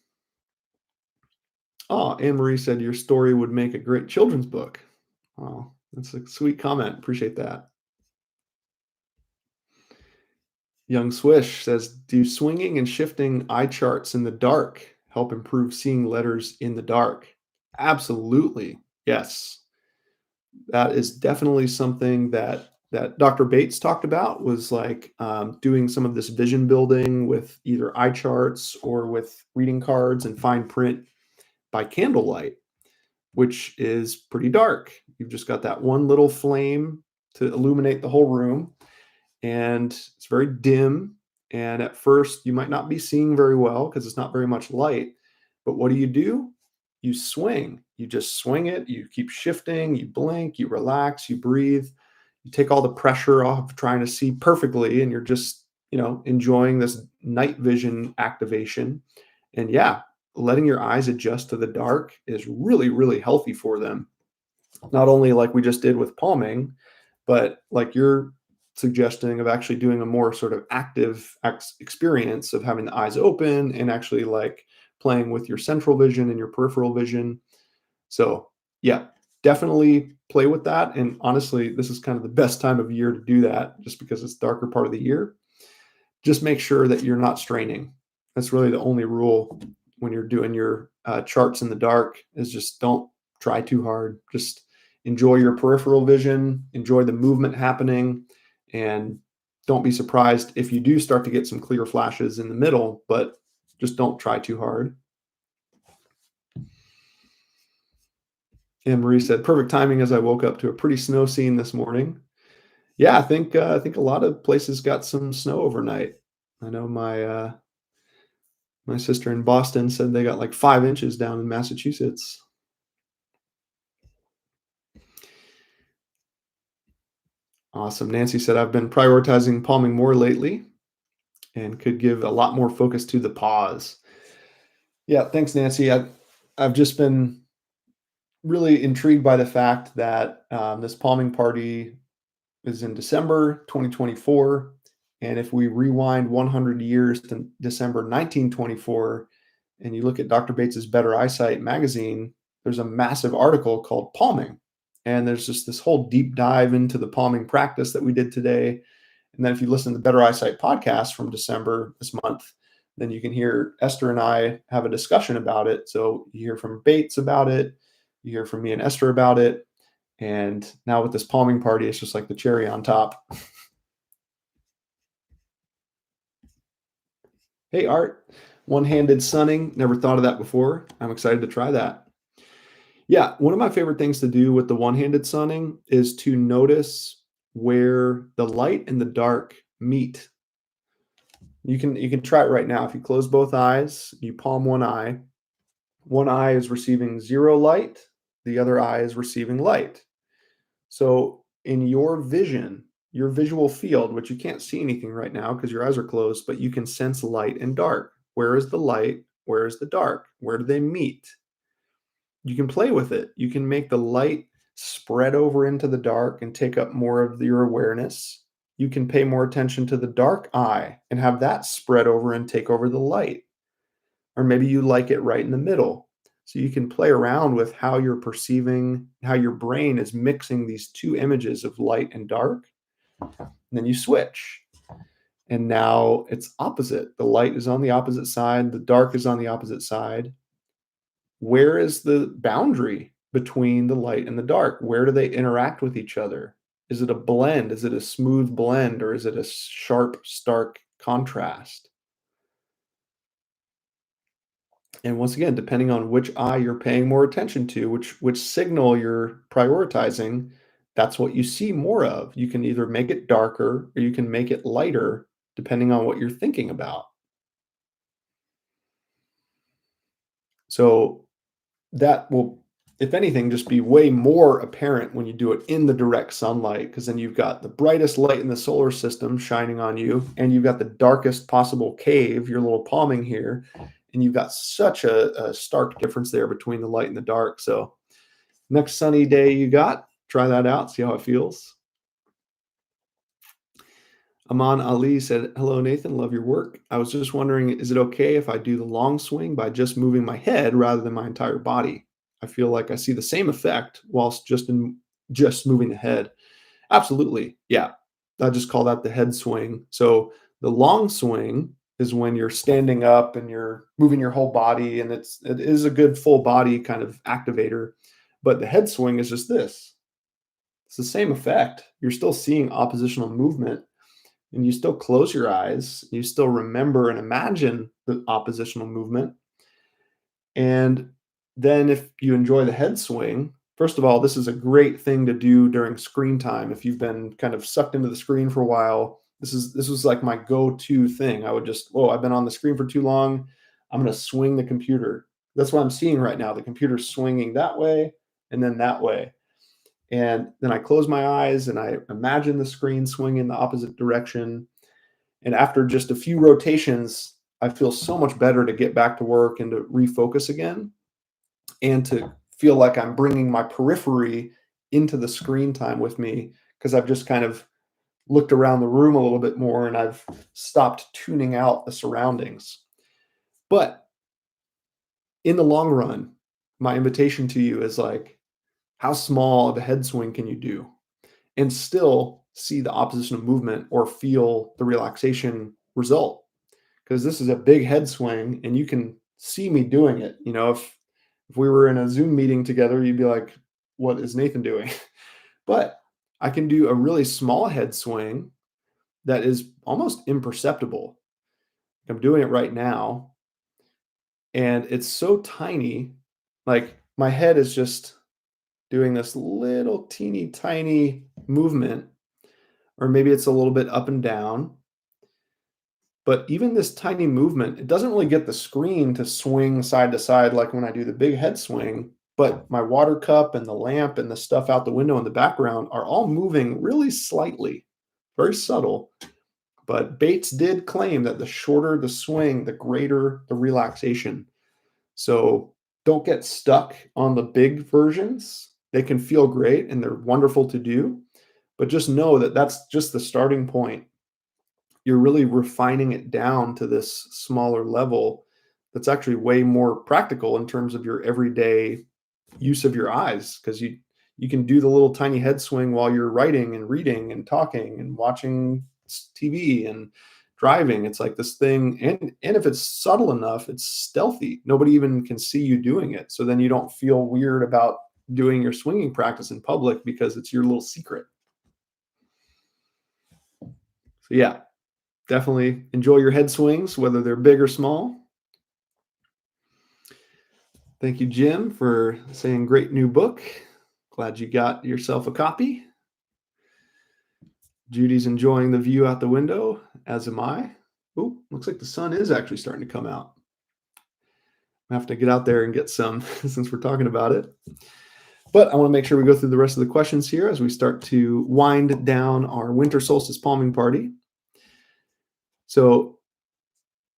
Oh, Anne Marie said your story would make a great children's book. Oh, that's a sweet comment. Appreciate that. Young Swish says, do swinging and shifting eye charts in the dark help improve seeing letters in the dark? Absolutely. Yes. That is definitely something that Dr. Bates talked about was like doing some of this vision building with either eye charts or with reading cards and fine print by candlelight, which is pretty dark. You've just got that one little flame to illuminate the whole room, and it's very dim. And at first, you might not be seeing very well because it's not very much light. But what do? You swing. You just swing it. You keep shifting. You blink. You relax. You breathe. You take all the pressure off of trying to see perfectly, and you're just enjoying this night vision activation. And yeah, letting your eyes adjust to the dark is really, really healthy for them. Not only like we just did with palming, but like you're suggesting of actually doing a more sort of active experience of having the eyes open and actually like playing with your central vision and your peripheral vision. So, yeah, definitely play with that. And honestly, this is kind of the best time of year to do that just because it's darker part of the year. Just make sure that you're not straining. That's really the only rule when you're doing your charts in the dark is just don't try too hard. Just enjoy your peripheral vision, enjoy the movement happening, and don't be surprised if you do start to get some clear flashes in the middle, but just don't try too hard. And Marie said, perfect timing as I woke up to a pretty snow scene this morning. Yeah, I think a lot of places got some snow overnight. I know my sister in Boston said they got like 5 inches down in Massachusetts. Awesome. Nancy said, I've been prioritizing palming more lately and could give a lot more focus to the pause. Yeah, thanks, Nancy. I've just been really intrigued by the fact that this palming party is in December 2024. And if we rewind 100 years to December 1924, and you look at Dr. Bates's Better Eyesight magazine, there's a massive article called Palming. And there's just this whole deep dive into the palming practice that we did today. And then if you listen to the Better Eyesight podcast from December this month, then you can hear Esther and I have a discussion about it. So you hear from Bates about it, you hear from me and Esther about it. And now with this palming party, it's just like the cherry on top. Hey, Art, one-handed sunning. Never thought of that before. I'm excited to try that. Yeah, one of my favorite things to do with the one-handed sunning is to notice where the light and the dark meet. You can try it right now. If you close both eyes, you palm one eye is receiving zero light, the other eye is receiving light. So in your vision, your visual field, which you can't see anything right now because your eyes are closed, but you can sense light and dark. Where is the light? Where is the dark? Where do they meet? You can play with it. You can make the light spread over into the dark and take up more of your awareness. You can pay more attention to the dark eye and have that spread over and take over the light. Or maybe you like it right in the middle. So you can play around with how you're perceiving, how your brain is mixing these two images of light and dark. And then you switch. And now it's opposite. The light is on the opposite side, the dark is on the opposite side. Where is the boundary between the light and the dark? Where do they interact with each other? Is it a blend? Is it a smooth blend, or is it a sharp, stark contrast? And once again, depending on which eye you're paying more attention to, which signal you're prioritizing, that's what you see more of. You can either make it darker or you can make it lighter, depending on what you're thinking about. So that will, if anything, just be way more apparent when you do it in the direct sunlight, because then you've got the brightest light in the solar system shining on you, and you've got the darkest possible cave, your little palming here, and you've got such a stark difference there between the light and the dark. So next sunny day you got, try that out, see how it feels. Aman Ali said, "Hello, Nathan. Love your work. I was just wondering, is it okay if I do the long swing by just moving my head rather than my entire body? I feel like I see the same effect whilst just moving the head." Absolutely. Yeah. I just call that the head swing. So the long swing is when you're standing up and you're moving your whole body, and it is a good full body kind of activator. But the head swing is just this. It's the same effect. You're still seeing oppositional movement, and you still close your eyes, you still remember and imagine the oppositional movement. And then if you enjoy the head swing, first of all, this is a great thing to do during screen time. If you've been kind of sucked into the screen for a while, this was like my go-to thing. I would just, oh, I've been on the screen for too long. I'm going to swing the computer. That's what I'm seeing right now. The computer's swinging that way and then that way. And then I close my eyes and I imagine the screen swinging in the opposite direction. And after just a few rotations, I feel so much better to get back to work and to refocus again, and to feel like I'm bringing my periphery into the screen time with me, because I've just kind of looked around the room a little bit more and I've stopped tuning out the surroundings. But in the long run, my invitation to you is like, how small of a head swing can you do and still see the opposition of movement or feel the relaxation result? Because this is a big head swing and you can see me doing it. You know, if we were in a Zoom meeting together, you'd be like, what is Nathan doing? But I can do a really small head swing that is almost imperceptible. I'm doing it right now, and it's so tiny. Like my head is just doing this little teeny tiny movement, or maybe it's a little bit up and down. But even this tiny movement, it doesn't really get the screen to swing side to side like when I do the big head swing. But my water cup and the lamp and the stuff out the window in the background are all moving really slightly, very subtle. But Bates did claim that the shorter the swing, the greater the relaxation. So don't get stuck on the big versions. They can feel great and they're wonderful to do, but just know that that's just the starting point. You're really refining it down to this smaller level that's actually way more practical in terms of your everyday use of your eyes, because you can do the little tiny head swing while you're writing and reading and talking and watching TV and driving. It's like this thing, and if it's subtle enough, it's stealthy. Nobody even can see you doing it. So then you don't feel weird about doing your swinging practice in public because it's your little secret. So yeah, definitely enjoy your head swings, whether they're big or small. Thank you, Jim, for saying great new book. Glad you got yourself a copy. Judy's enjoying the view out the window, as am I. Oh, looks like the sun is actually starting to come out. I have to get out there and get some since we're talking about it. But I want to make sure we go through the rest of the questions here as we start to wind down our winter solstice palming party. So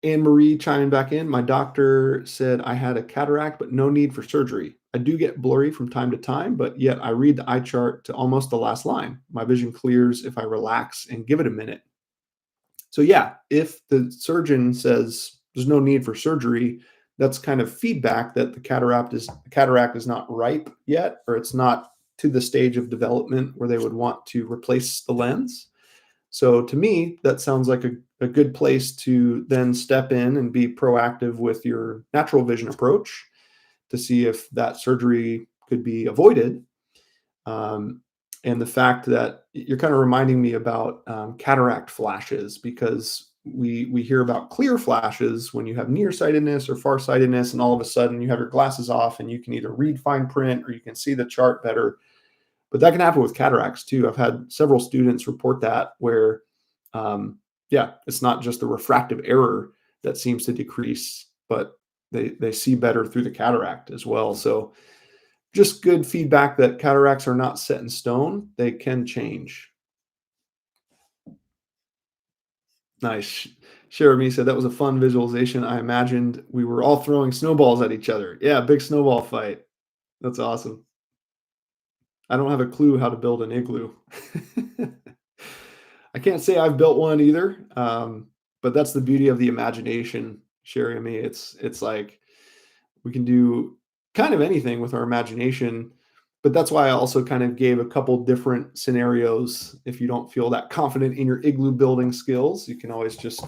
Anne Marie chiming back in, my doctor said I had a cataract, but no need for surgery. I do get blurry from time to time, but yet I read the eye chart to almost the last line. My vision clears if I relax and give it a minute. So yeah, if the surgeon says there's no need for surgery, that's kind of feedback that the cataract is not ripe yet, or it's not to the stage of development where they would want to replace the lens. So to me, that sounds like a good place to then step in and be proactive with your natural vision approach to see if that surgery could be avoided. Um, and the fact that you're kind of reminding me about cataract flashes, because we hear about clear flashes when you have nearsightedness or farsightedness, and all of a sudden you have your glasses off and you can either read fine print or you can see the chart better. But that can happen with cataracts too. I've had several students report that where, yeah, it's not just the refractive error that seems to decrease, but they see better through the cataract as well. So just good feedback that cataracts are not set in stone. They can change. Nice. Jeremy said that was a fun visualization. I imagined we were all throwing snowballs at each other. Yeah, big snowball fight. That's awesome. I don't have a clue how to build an igloo. I can't say I've built one either, but that's the beauty of the imagination, Sherry and me. It's like we can do kind of anything with our imagination, but that's why I also kind of gave a couple different scenarios. If you don't feel that confident in your igloo building skills, you can always just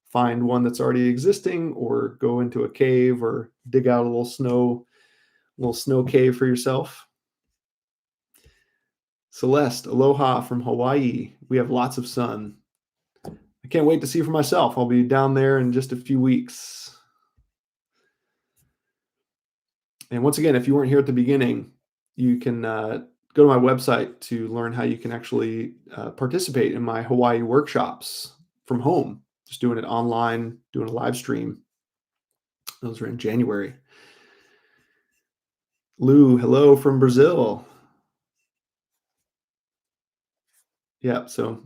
find one that's already existing, or go into a cave, or dig out a little snow cave for yourself. Celeste, aloha from Hawaii. We have lots of sun. I can't wait to see for myself. I'll be down there in just a few weeks. And once again, if you weren't here at the beginning, you can go to my website to learn how you can actually participate in my Hawaii workshops from home. Just doing it online, doing a live stream. Those are in January. Lou, hello from Brazil. Yeah, so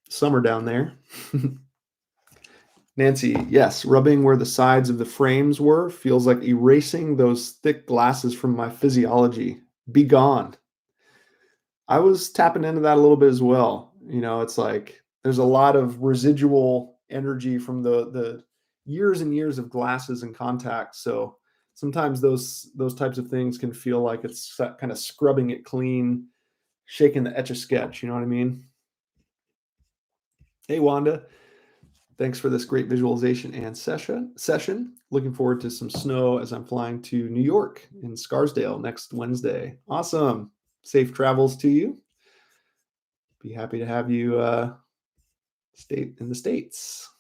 summer down there. Nancy, yes, rubbing where the sides of the frames were feels like erasing those thick glasses from my physiology. Be gone. I was tapping into that a little bit as well. It's like there's a lot of residual energy from the years and years of glasses and contacts. So sometimes those types of things can feel like it's kind of scrubbing it clean, shaking the etch a sketch. You know what I mean? Hey, Wanda. Thanks for this great visualization and session. Looking forward to some snow as I'm flying to New York in Scarsdale next Wednesday. Awesome. Safe travels to you. Be happy to have you stay in the States.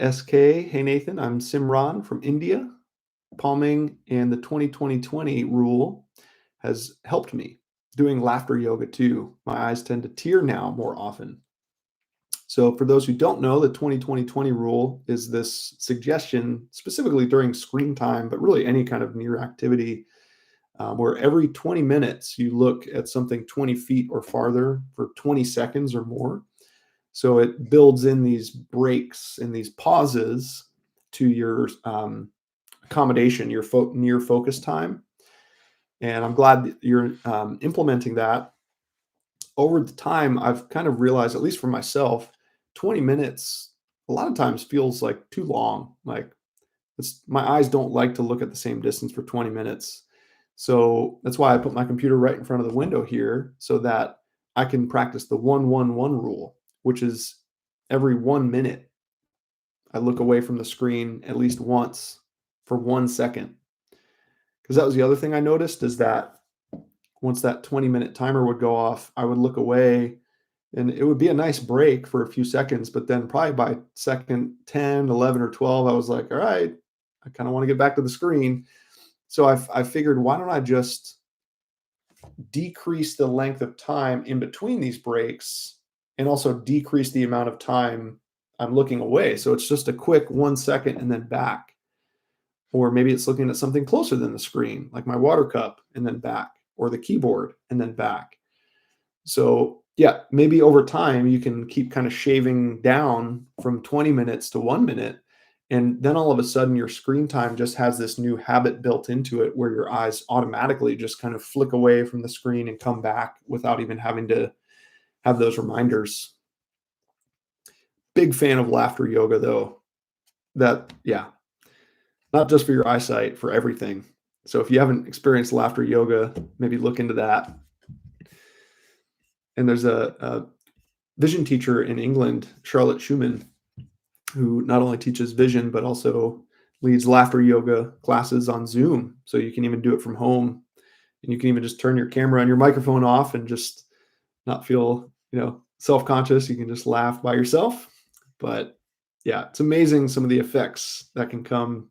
SK, hey Nathan, I'm Simran from India. Palming and the 20-20-20 rule has helped me. Doing laughter yoga too. My eyes tend to tear now more often. So for those who don't know, the 20-20-20 rule is this suggestion specifically during screen time, but really any kind of near activity, where every 20 minutes you look at something 20 feet or farther for 20 seconds or more. So it builds in these breaks and these pauses to your accommodation, your near focus time. And I'm glad that you're implementing that. Over the time, I've kind of realized, at least for myself, 20 minutes a lot of times feels like too long. Like my eyes don't like to look at the same distance for 20 minutes. So that's why I put my computer right in front of the window here, so that I can practice the 1-1-1 rule, which is every 1 minute I look away from the screen at least once for 1 second. Because that was the other thing I noticed, is that once that 20-minute timer would go off, I would look away and it would be a nice break for a few seconds. But then probably by second 10, 11, or 12, I was like, all right, I kind of want to get back to the screen. So I figured, why don't I just decrease the length of time in between these breaks, and also decrease the amount of time I'm looking away. So it's just a quick 1 second and then back. Or maybe it's looking at something closer than the screen, like my water cup, and then back, or the keyboard and then back. So yeah, maybe over time you can keep kind of shaving down from 20 minutes to 1 minute. And then all of a sudden your screen time just has this new habit built into it, where your eyes automatically just kind of flick away from the screen and come back without even having to have those reminders. Big fan of laughter yoga though. Yeah, not just for your eyesight, for everything. So if you haven't experienced laughter yoga, maybe look into that. And there's a vision teacher in England, Charlotte Schumann, who not only teaches vision, but also leads laughter yoga classes on Zoom. So you can even do it from home. And you can even just turn your camera and your microphone off and just not feel, self-conscious. You can just laugh by yourself. But yeah, it's amazing some of the effects that can come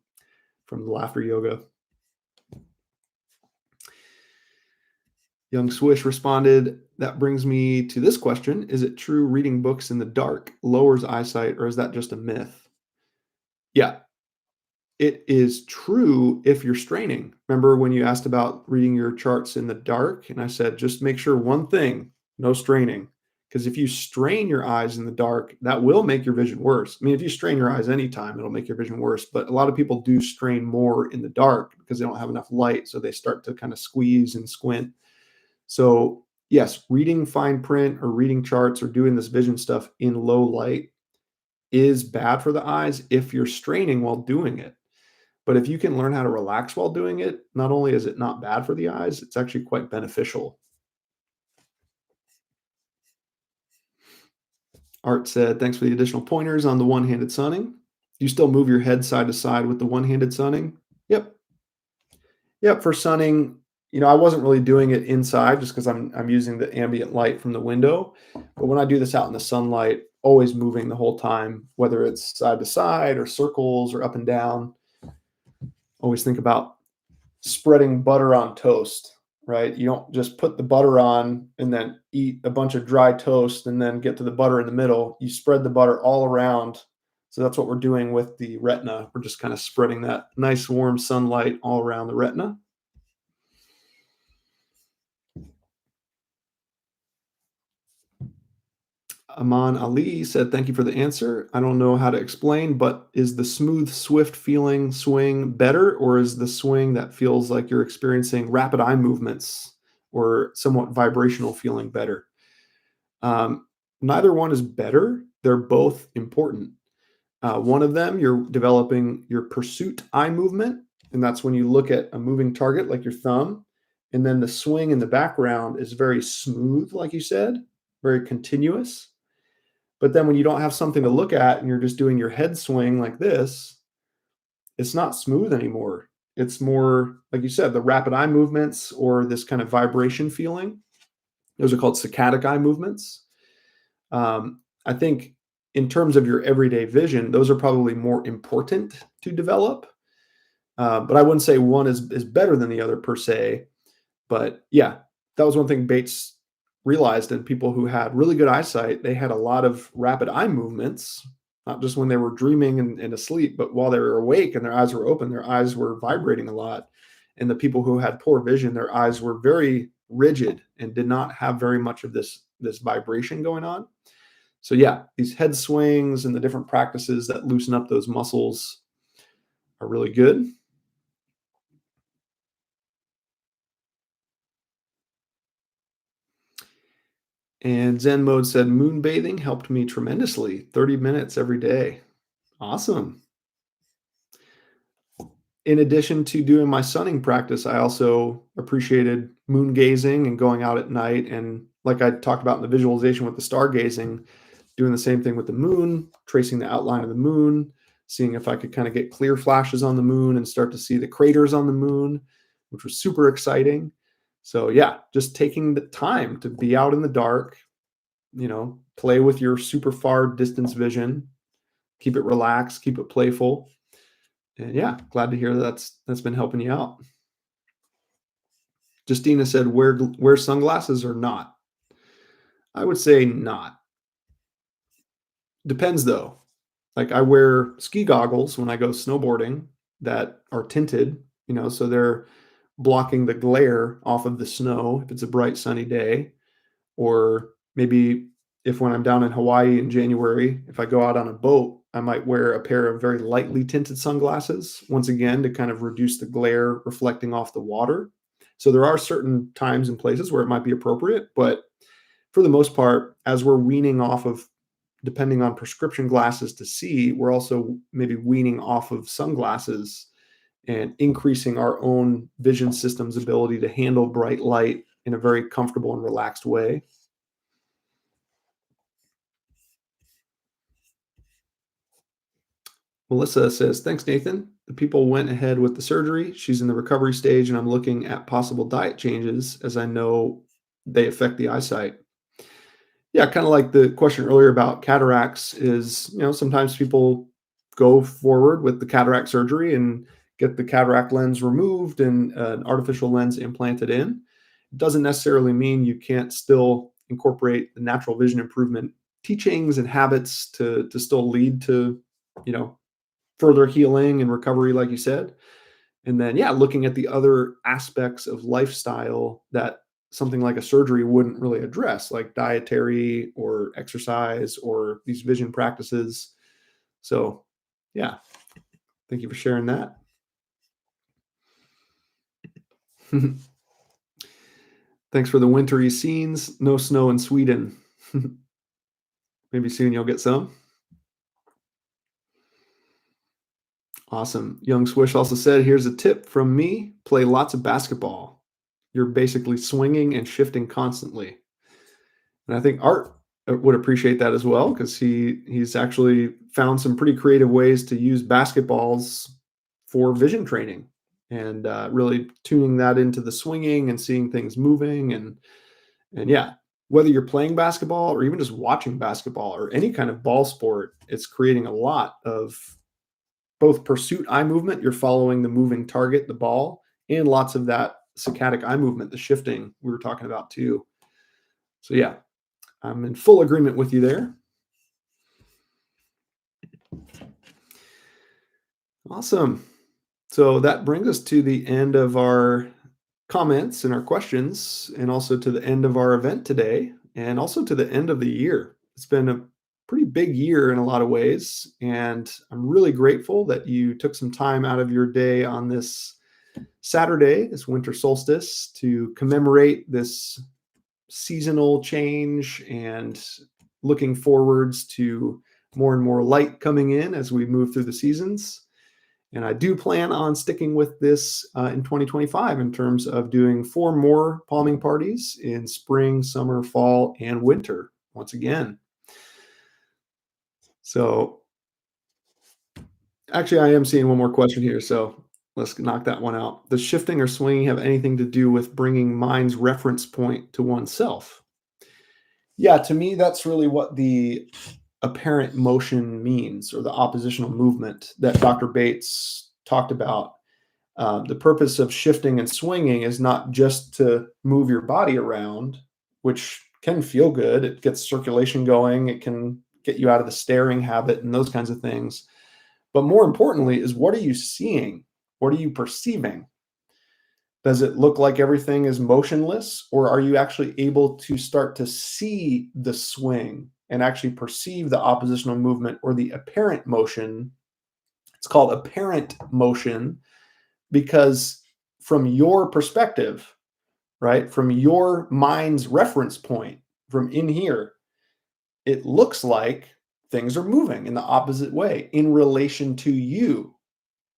from the laughter yoga. Young Swish responded, that brings me to this question. Is it true reading books in the dark lowers eyesight, or is that just a myth? Yeah, it is true if you're straining. Remember when you asked about reading your charts in the dark? And I said, just make sure one thing, no straining. Because if you strain your eyes in the dark, that will make your vision worse. I mean, if you strain your eyes anytime, it'll make your vision worse. But a lot of people do strain more in the dark because they don't have enough light. So they start to kind of squeeze and squint. So yes, reading fine print or reading charts or doing this vision stuff in low light is bad for the eyes if you're straining while doing it. But if you can learn how to relax while doing it, not only is it not bad for the eyes, it's actually quite beneficial. Art said, thanks for the additional pointers on the one-handed sunning. You still move your head side to side with the one-handed sunning? Yep. Yep. For sunning, I wasn't really doing it inside just because I'm using the ambient light from the window. But when I do this out in the sunlight, always moving the whole time, whether it's side to side or circles or up and down. Always think about spreading butter on toast, right? You don't just put the butter on and then eat a bunch of dry toast and then get to the butter in the middle. You spread the butter all around. So that's what we're doing with the retina. We're just kind of spreading that nice warm sunlight all around the retina. Aman Ali said, thank you for the answer. I don't know how to explain, but is the smooth, swift feeling swing better, or is the swing that feels like you're experiencing rapid eye movements or somewhat vibrational feeling better? Neither one is better. They're both important. One of them, you're developing your pursuit eye movement, and that's when you look at a moving target like your thumb. And then the swing in the background is very smooth, like you said, very continuous. But then when you don't have something to look at and you're just doing your head swing like this, it's not smooth anymore. It's more, like you said, the rapid eye movements or this kind of vibration feeling. Those are called saccadic eye movements. I think in terms of your everyday vision, those are probably more important to develop. But I wouldn't say one is better than the other per se. But yeah, that was one thing Bates realized in people who had really good eyesight. They had a lot of rapid eye movements, not just when they were dreaming and asleep, but while they were awake and their eyes were open, their eyes were vibrating a lot. And the people who had poor vision, their eyes were very rigid and did not have very much of this vibration going on. So yeah, these head swings and the different practices that loosen up those muscles are really good. And Zen Mode said, moon bathing helped me tremendously. 30 minutes every day. Awesome. In addition to doing my sunning practice, I also appreciated moon gazing and going out at night. And like I talked about in the visualization with the stargazing, doing the same thing with the moon, tracing the outline of the moon, seeing if I could kind of get clear flashes on the moon and start to see the craters on the moon, which was super exciting. So yeah, just taking the time to be out in the dark, play with your super far distance vision, keep it relaxed, keep it playful. And yeah, glad to hear that's been helping you out. Justina said, wear sunglasses or not? I would say not. Depends though. Like I wear ski goggles when I go snowboarding that are tinted, so they're blocking the glare off of the snow if it's a bright sunny day. Or maybe if when I'm down in Hawaii in January, if I go out on a boat, I might wear a pair of very lightly tinted sunglasses, once again, to kind of reduce the glare reflecting off the water. So there are certain times and places where it might be appropriate, but for the most part, as we're weaning off of, depending on prescription glasses to see, we're also maybe weaning off of sunglasses and increasing our own vision system's ability to handle bright light in a very comfortable and relaxed way. Melissa says, thanks, Nathan. The people went ahead with the surgery. She's in the recovery stage, and I'm looking at possible diet changes as I know they affect the eyesight. Yeah, kind of like the question earlier about cataracts is, sometimes people go forward with the cataract surgery and get the cataract lens removed and an artificial lens implanted in. It doesn't necessarily mean you can't still incorporate the natural vision improvement teachings and habits to still lead to, you know, further healing and recovery, like you said. And then, yeah, looking at the other aspects of lifestyle that something like a surgery wouldn't really address, like dietary or exercise or these vision practices. So, yeah, thank you for sharing that. Thanks for the wintry scenes. No snow in Sweden. Maybe soon you'll get some. Awesome. Young Swish also said, here's a tip from me, play lots of basketball. You're basically swinging and shifting constantly. And I think Art would appreciate that as well because he's actually found some pretty creative ways to use basketballs for vision training and really tuning that into the swinging and seeing things moving and yeah, whether you're playing basketball or even just watching basketball or any kind of ball sport, it's creating a lot of both pursuit eye movement. You're following the moving target, the ball, and lots of that saccadic eye movement, the shifting we were talking about too. So yeah, I'm in full agreement with you there. Awesome. So that brings us to the end of our comments and our questions, and also to the end of our event today, and also to the end of the year. It's been a pretty big year in a lot of ways, and I'm really grateful that you took some time out of your day on this Saturday, this winter solstice, to commemorate this seasonal change and looking forwards to more and more light coming in as we move through the seasons. And I do plan on sticking with this in 2025 in terms of doing 4 more palming parties in spring, summer, fall, and winter once again. So actually, I am seeing one more question here. So let's knock that one out. Does shifting or swinging have anything to do with bringing mind's reference point to oneself? Yeah, to me, that's really what the apparent motion means, or the oppositional movement that Dr. Bates talked about. The purpose of shifting and swinging is not just to move your body around, which can feel good. It gets circulation going. It can get you out of the staring habit and those kinds of things. But more importantly, is what are you seeing? What are you perceiving? Does it look like everything is motionless, or are you actually able to start to see the swing and actually perceive the oppositional movement or the apparent motion? It's called apparent motion because from your perspective, right, from your mind's reference point, from in here, it looks like things are moving in the opposite way in relation to you,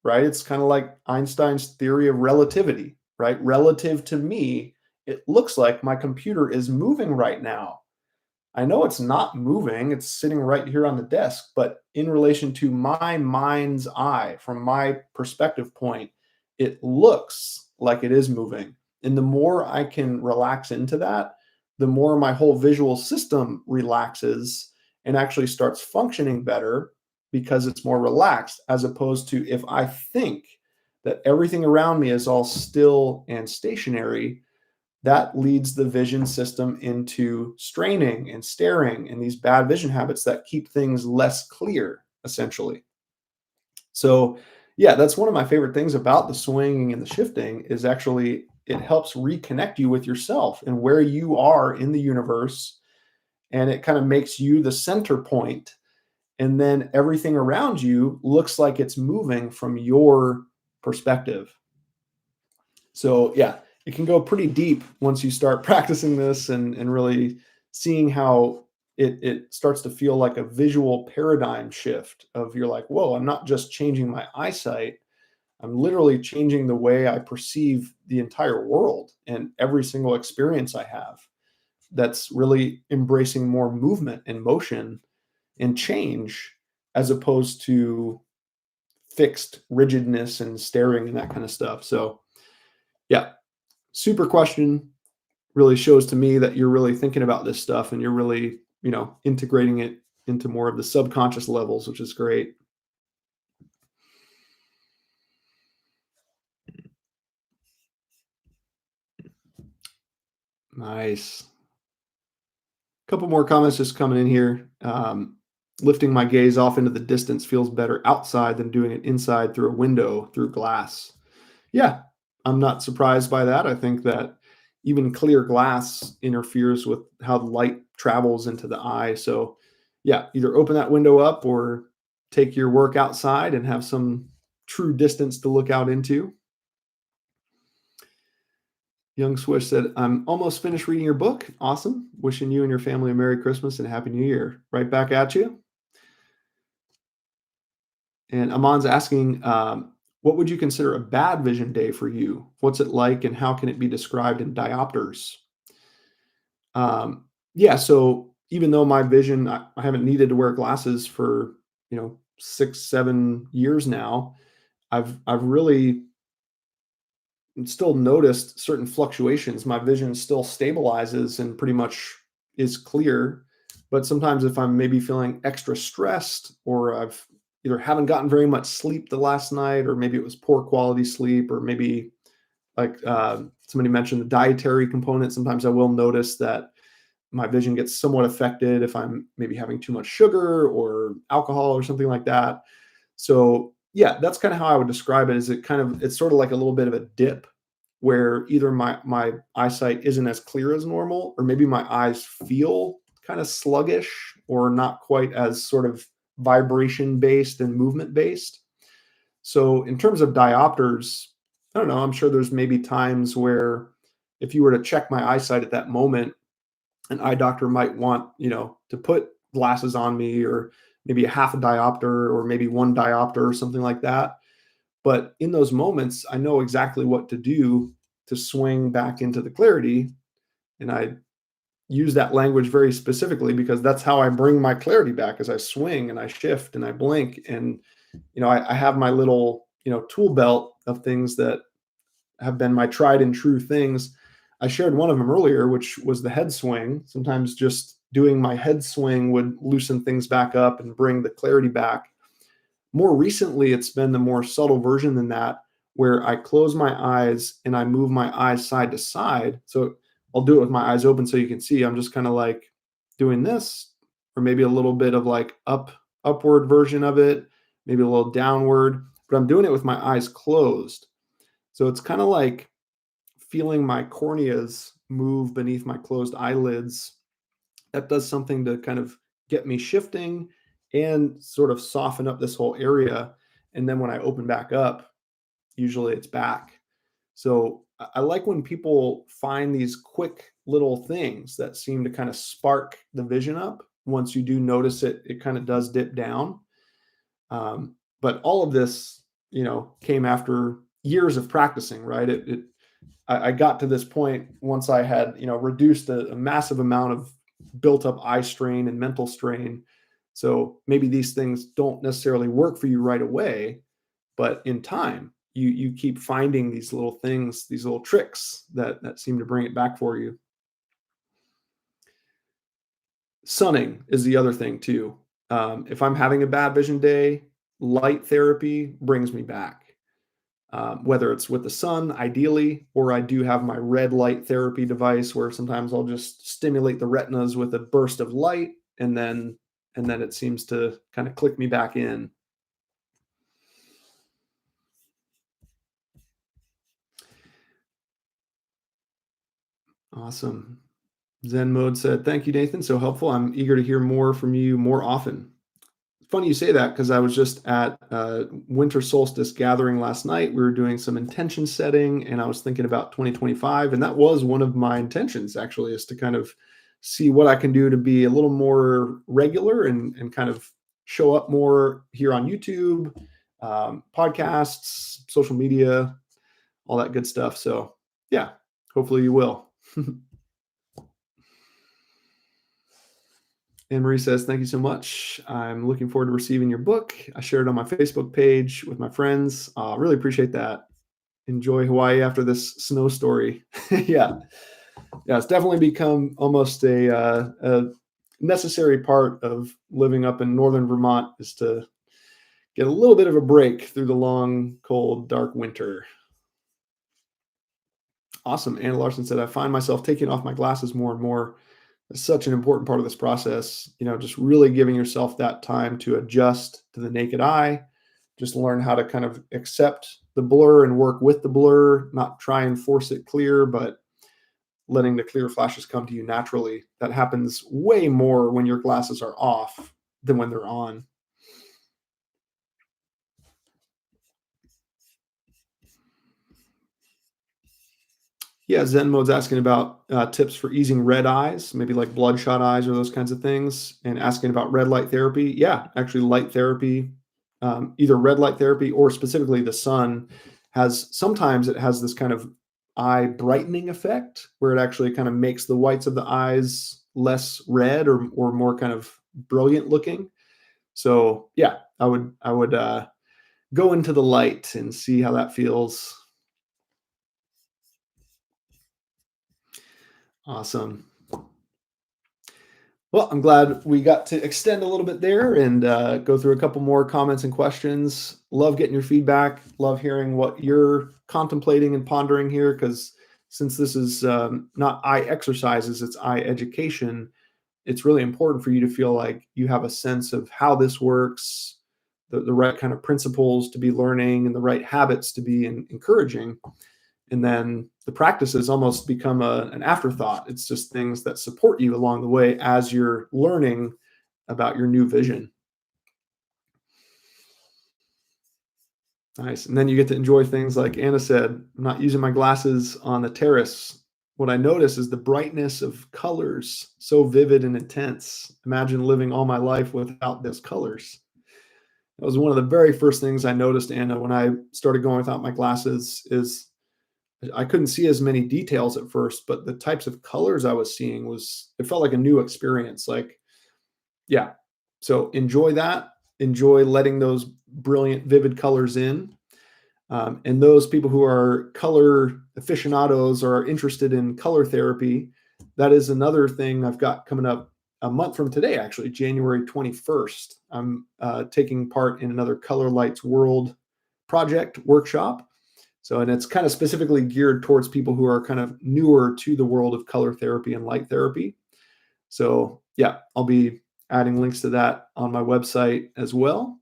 right? It's kind of like Einstein's theory of relativity, right? Relative to me, it looks like my computer is moving right now. I know it's not moving, it's sitting right here on the desk, but in relation to my mind's eye, from my perspective point, it looks like it is moving. And the more I can relax into that, the more my whole visual system relaxes and actually starts functioning better because it's more relaxed, as opposed to if I think that everything around me is all still and stationary, that leads the vision system into straining and staring and these bad vision habits that keep things less clear, essentially. So, yeah, that's one of my favorite things about the swinging and the shifting is actually it helps reconnect you with yourself and where you are in the universe. And it kind of makes you the center point, and then everything around you looks like it's moving from your perspective. So yeah, it can go pretty deep once you start practicing this and really seeing how it starts to feel like a visual paradigm shift of you're like, whoa, I'm not just changing my eyesight, I'm literally changing the way I perceive the entire world and every single experience I have. That's really embracing more movement and motion and change as opposed to fixed rigidness and staring and that kind of stuff. So, yeah, super question. Really shows to me that you're really thinking about this stuff and you're really, integrating it into more of the subconscious levels, which is great. Nice. Couple more comments just coming in here. Lifting my gaze off into the distance feels better outside than doing it inside through a window through glass. Yeah, I'm not surprised by that. I think that even clear glass interferes with how the light travels into the eye. So, yeah, either open that window up or take your work outside and have some true distance to look out into. Young Swish said, I'm almost finished reading your book. Awesome. Wishing you and your family a Merry Christmas and Happy New Year. Right back at you. And Amon's asking, what would you consider a bad vision day for you? What's it like and how can it be described in diopters? Yeah, so even though my vision, I haven't needed to wear glasses for, 6, 7 years now, I've really still noticed certain fluctuations. My vision still stabilizes and pretty much is clear. But sometimes if I'm maybe feeling extra stressed or I've either haven't gotten very much sleep the last night, or maybe it was poor quality sleep, or maybe like somebody mentioned the dietary component, sometimes I will notice that my vision gets somewhat affected if I'm maybe having too much sugar or alcohol or something like that. So yeah, that's kind of how I would describe it. Is it's sort of like a little bit of a dip where either my eyesight isn't as clear as normal, or maybe my eyes feel kind of sluggish or not quite as sort of vibration based and movement based. So in terms of diopters, I don't know, I'm sure there's maybe times where if you were to check my eyesight at that moment, an eye doctor might want, to put glasses on me, or maybe a half a diopter or maybe one diopter or something like that. But in those moments, I know exactly what to do to swing back into the clarity. And I use that language very specifically because that's how I bring my clarity back as I swing and I shift and I blink. And, I have my little, tool belt of things that have been my tried and true things. I shared one of them earlier, which was the head swing. Sometimes just doing my head swing would loosen things back up and bring the clarity back. More recently, it's been the more subtle version than that, where I close my eyes and I move my eyes side to side. So I'll do it with my eyes open so you can see. I'm just kind of like doing this, or maybe a little bit of like upward version of it, maybe a little downward, but I'm doing it with my eyes closed. So it's kind of like feeling my corneas move beneath my closed eyelids. That does something to kind of get me shifting and sort of soften up this whole area. And then when I open back up, usually it's back. So I like when people find these quick little things that seem to kind of spark the vision up. Once you do notice it, it kind of does dip down. But all of this, came after years of practicing, right? I got to this point once I had, reduced a massive amount of built up eye strain and mental strain. So maybe these things don't necessarily work for you right away, but in time, you keep finding these little things, these little tricks that seem to bring it back for you. Sunning is the other thing too. If I'm having a bad vision day, light therapy brings me back. Whether it's with the sun, ideally, or I do have my red light therapy device where sometimes I'll just stimulate the retinas with a burst of light, and then it seems to kind of click me back in. Awesome. Zen Mode said, "Thank you, Nathan. So helpful. I'm eager to hear more from you more often." Funny you say that because I was just at a Winter Solstice gathering last night. We were doing some intention setting, and I was thinking about 2025, and that was one of my intentions actually, is to kind of see what I can do to be a little more regular and kind of show up more here on YouTube, podcasts, social media, all that good stuff. So yeah, hopefully you will. Anne Marie says, thank you so much. I'm looking forward to receiving your book. I shared it on my Facebook page with my friends. Really appreciate that. Enjoy Hawaii after this snow story. Yeah. Yeah. It's definitely become almost a necessary part of living up in northern Vermont, is to get a little bit of a break through the long, cold, dark winter. Awesome. Anna Larson said, I find myself taking off my glasses more and more. It's such an important part of this process. Just really giving yourself that time to adjust to the naked eye, just learn how to kind of accept the blur and work with the blur, not try and force it clear, but letting the clear flashes come to you naturally. That happens way more when your glasses are off than when they're on. Yeah, Zen Mode's asking about tips for easing red eyes, maybe like bloodshot eyes or those kinds of things, and asking about red light therapy. Yeah, actually, light therapy, either red light therapy or specifically the sun, sometimes it has this kind of eye brightening effect where it actually kind of makes the whites of the eyes less red or more kind of brilliant looking. So yeah, I would go into the light and see how that feels. Awesome. Well, I'm glad we got to extend a little bit there and go through a couple more comments and questions. Love getting your feedback. Love hearing what you're contemplating and pondering here, because since this is not eye exercises, it's eye education, it's really important for you to feel like you have a sense of how this works, the right kind of principles to be learning and the right habits to be encouraging. And then the practices almost become an afterthought. It's just things that support you along the way as you're learning about your new vision. Nice. And then you get to enjoy things like Anna said, I'm not using my glasses on the terrace. What I notice is the brightness of colors, so vivid and intense. Imagine living all my life without those colors. That was one of the very first things I noticed, Anna, when I started going without my glasses. Is I couldn't see as many details at first, but the types of colors I was seeing it felt like a new experience. Like, yeah. So enjoy that. Enjoy letting those brilliant, vivid colors in. And those people who are color aficionados or are interested in color therapy, that is another thing I've got coming up a month from today, actually, January 21st. I'm taking part in another Color Lights World project workshop. So, and it's kind of specifically geared towards people who are kind of newer to the world of color therapy and light therapy. So yeah, I'll be adding links to that on my website as well.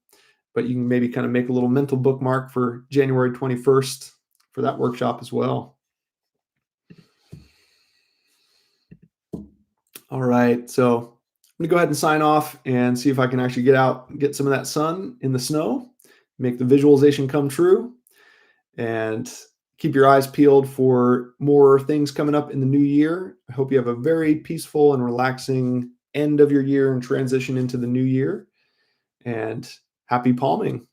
But you can maybe kind of make a little mental bookmark for January 21st for that workshop as well. All right. So I'm going to go ahead and sign off and see if I can actually get out and get some of that sun in the snow, make the visualization come true, and keep your eyes peeled for more things coming up in the new year. I hope you have a very peaceful and relaxing end of your year and transition into the new year. And happy palming.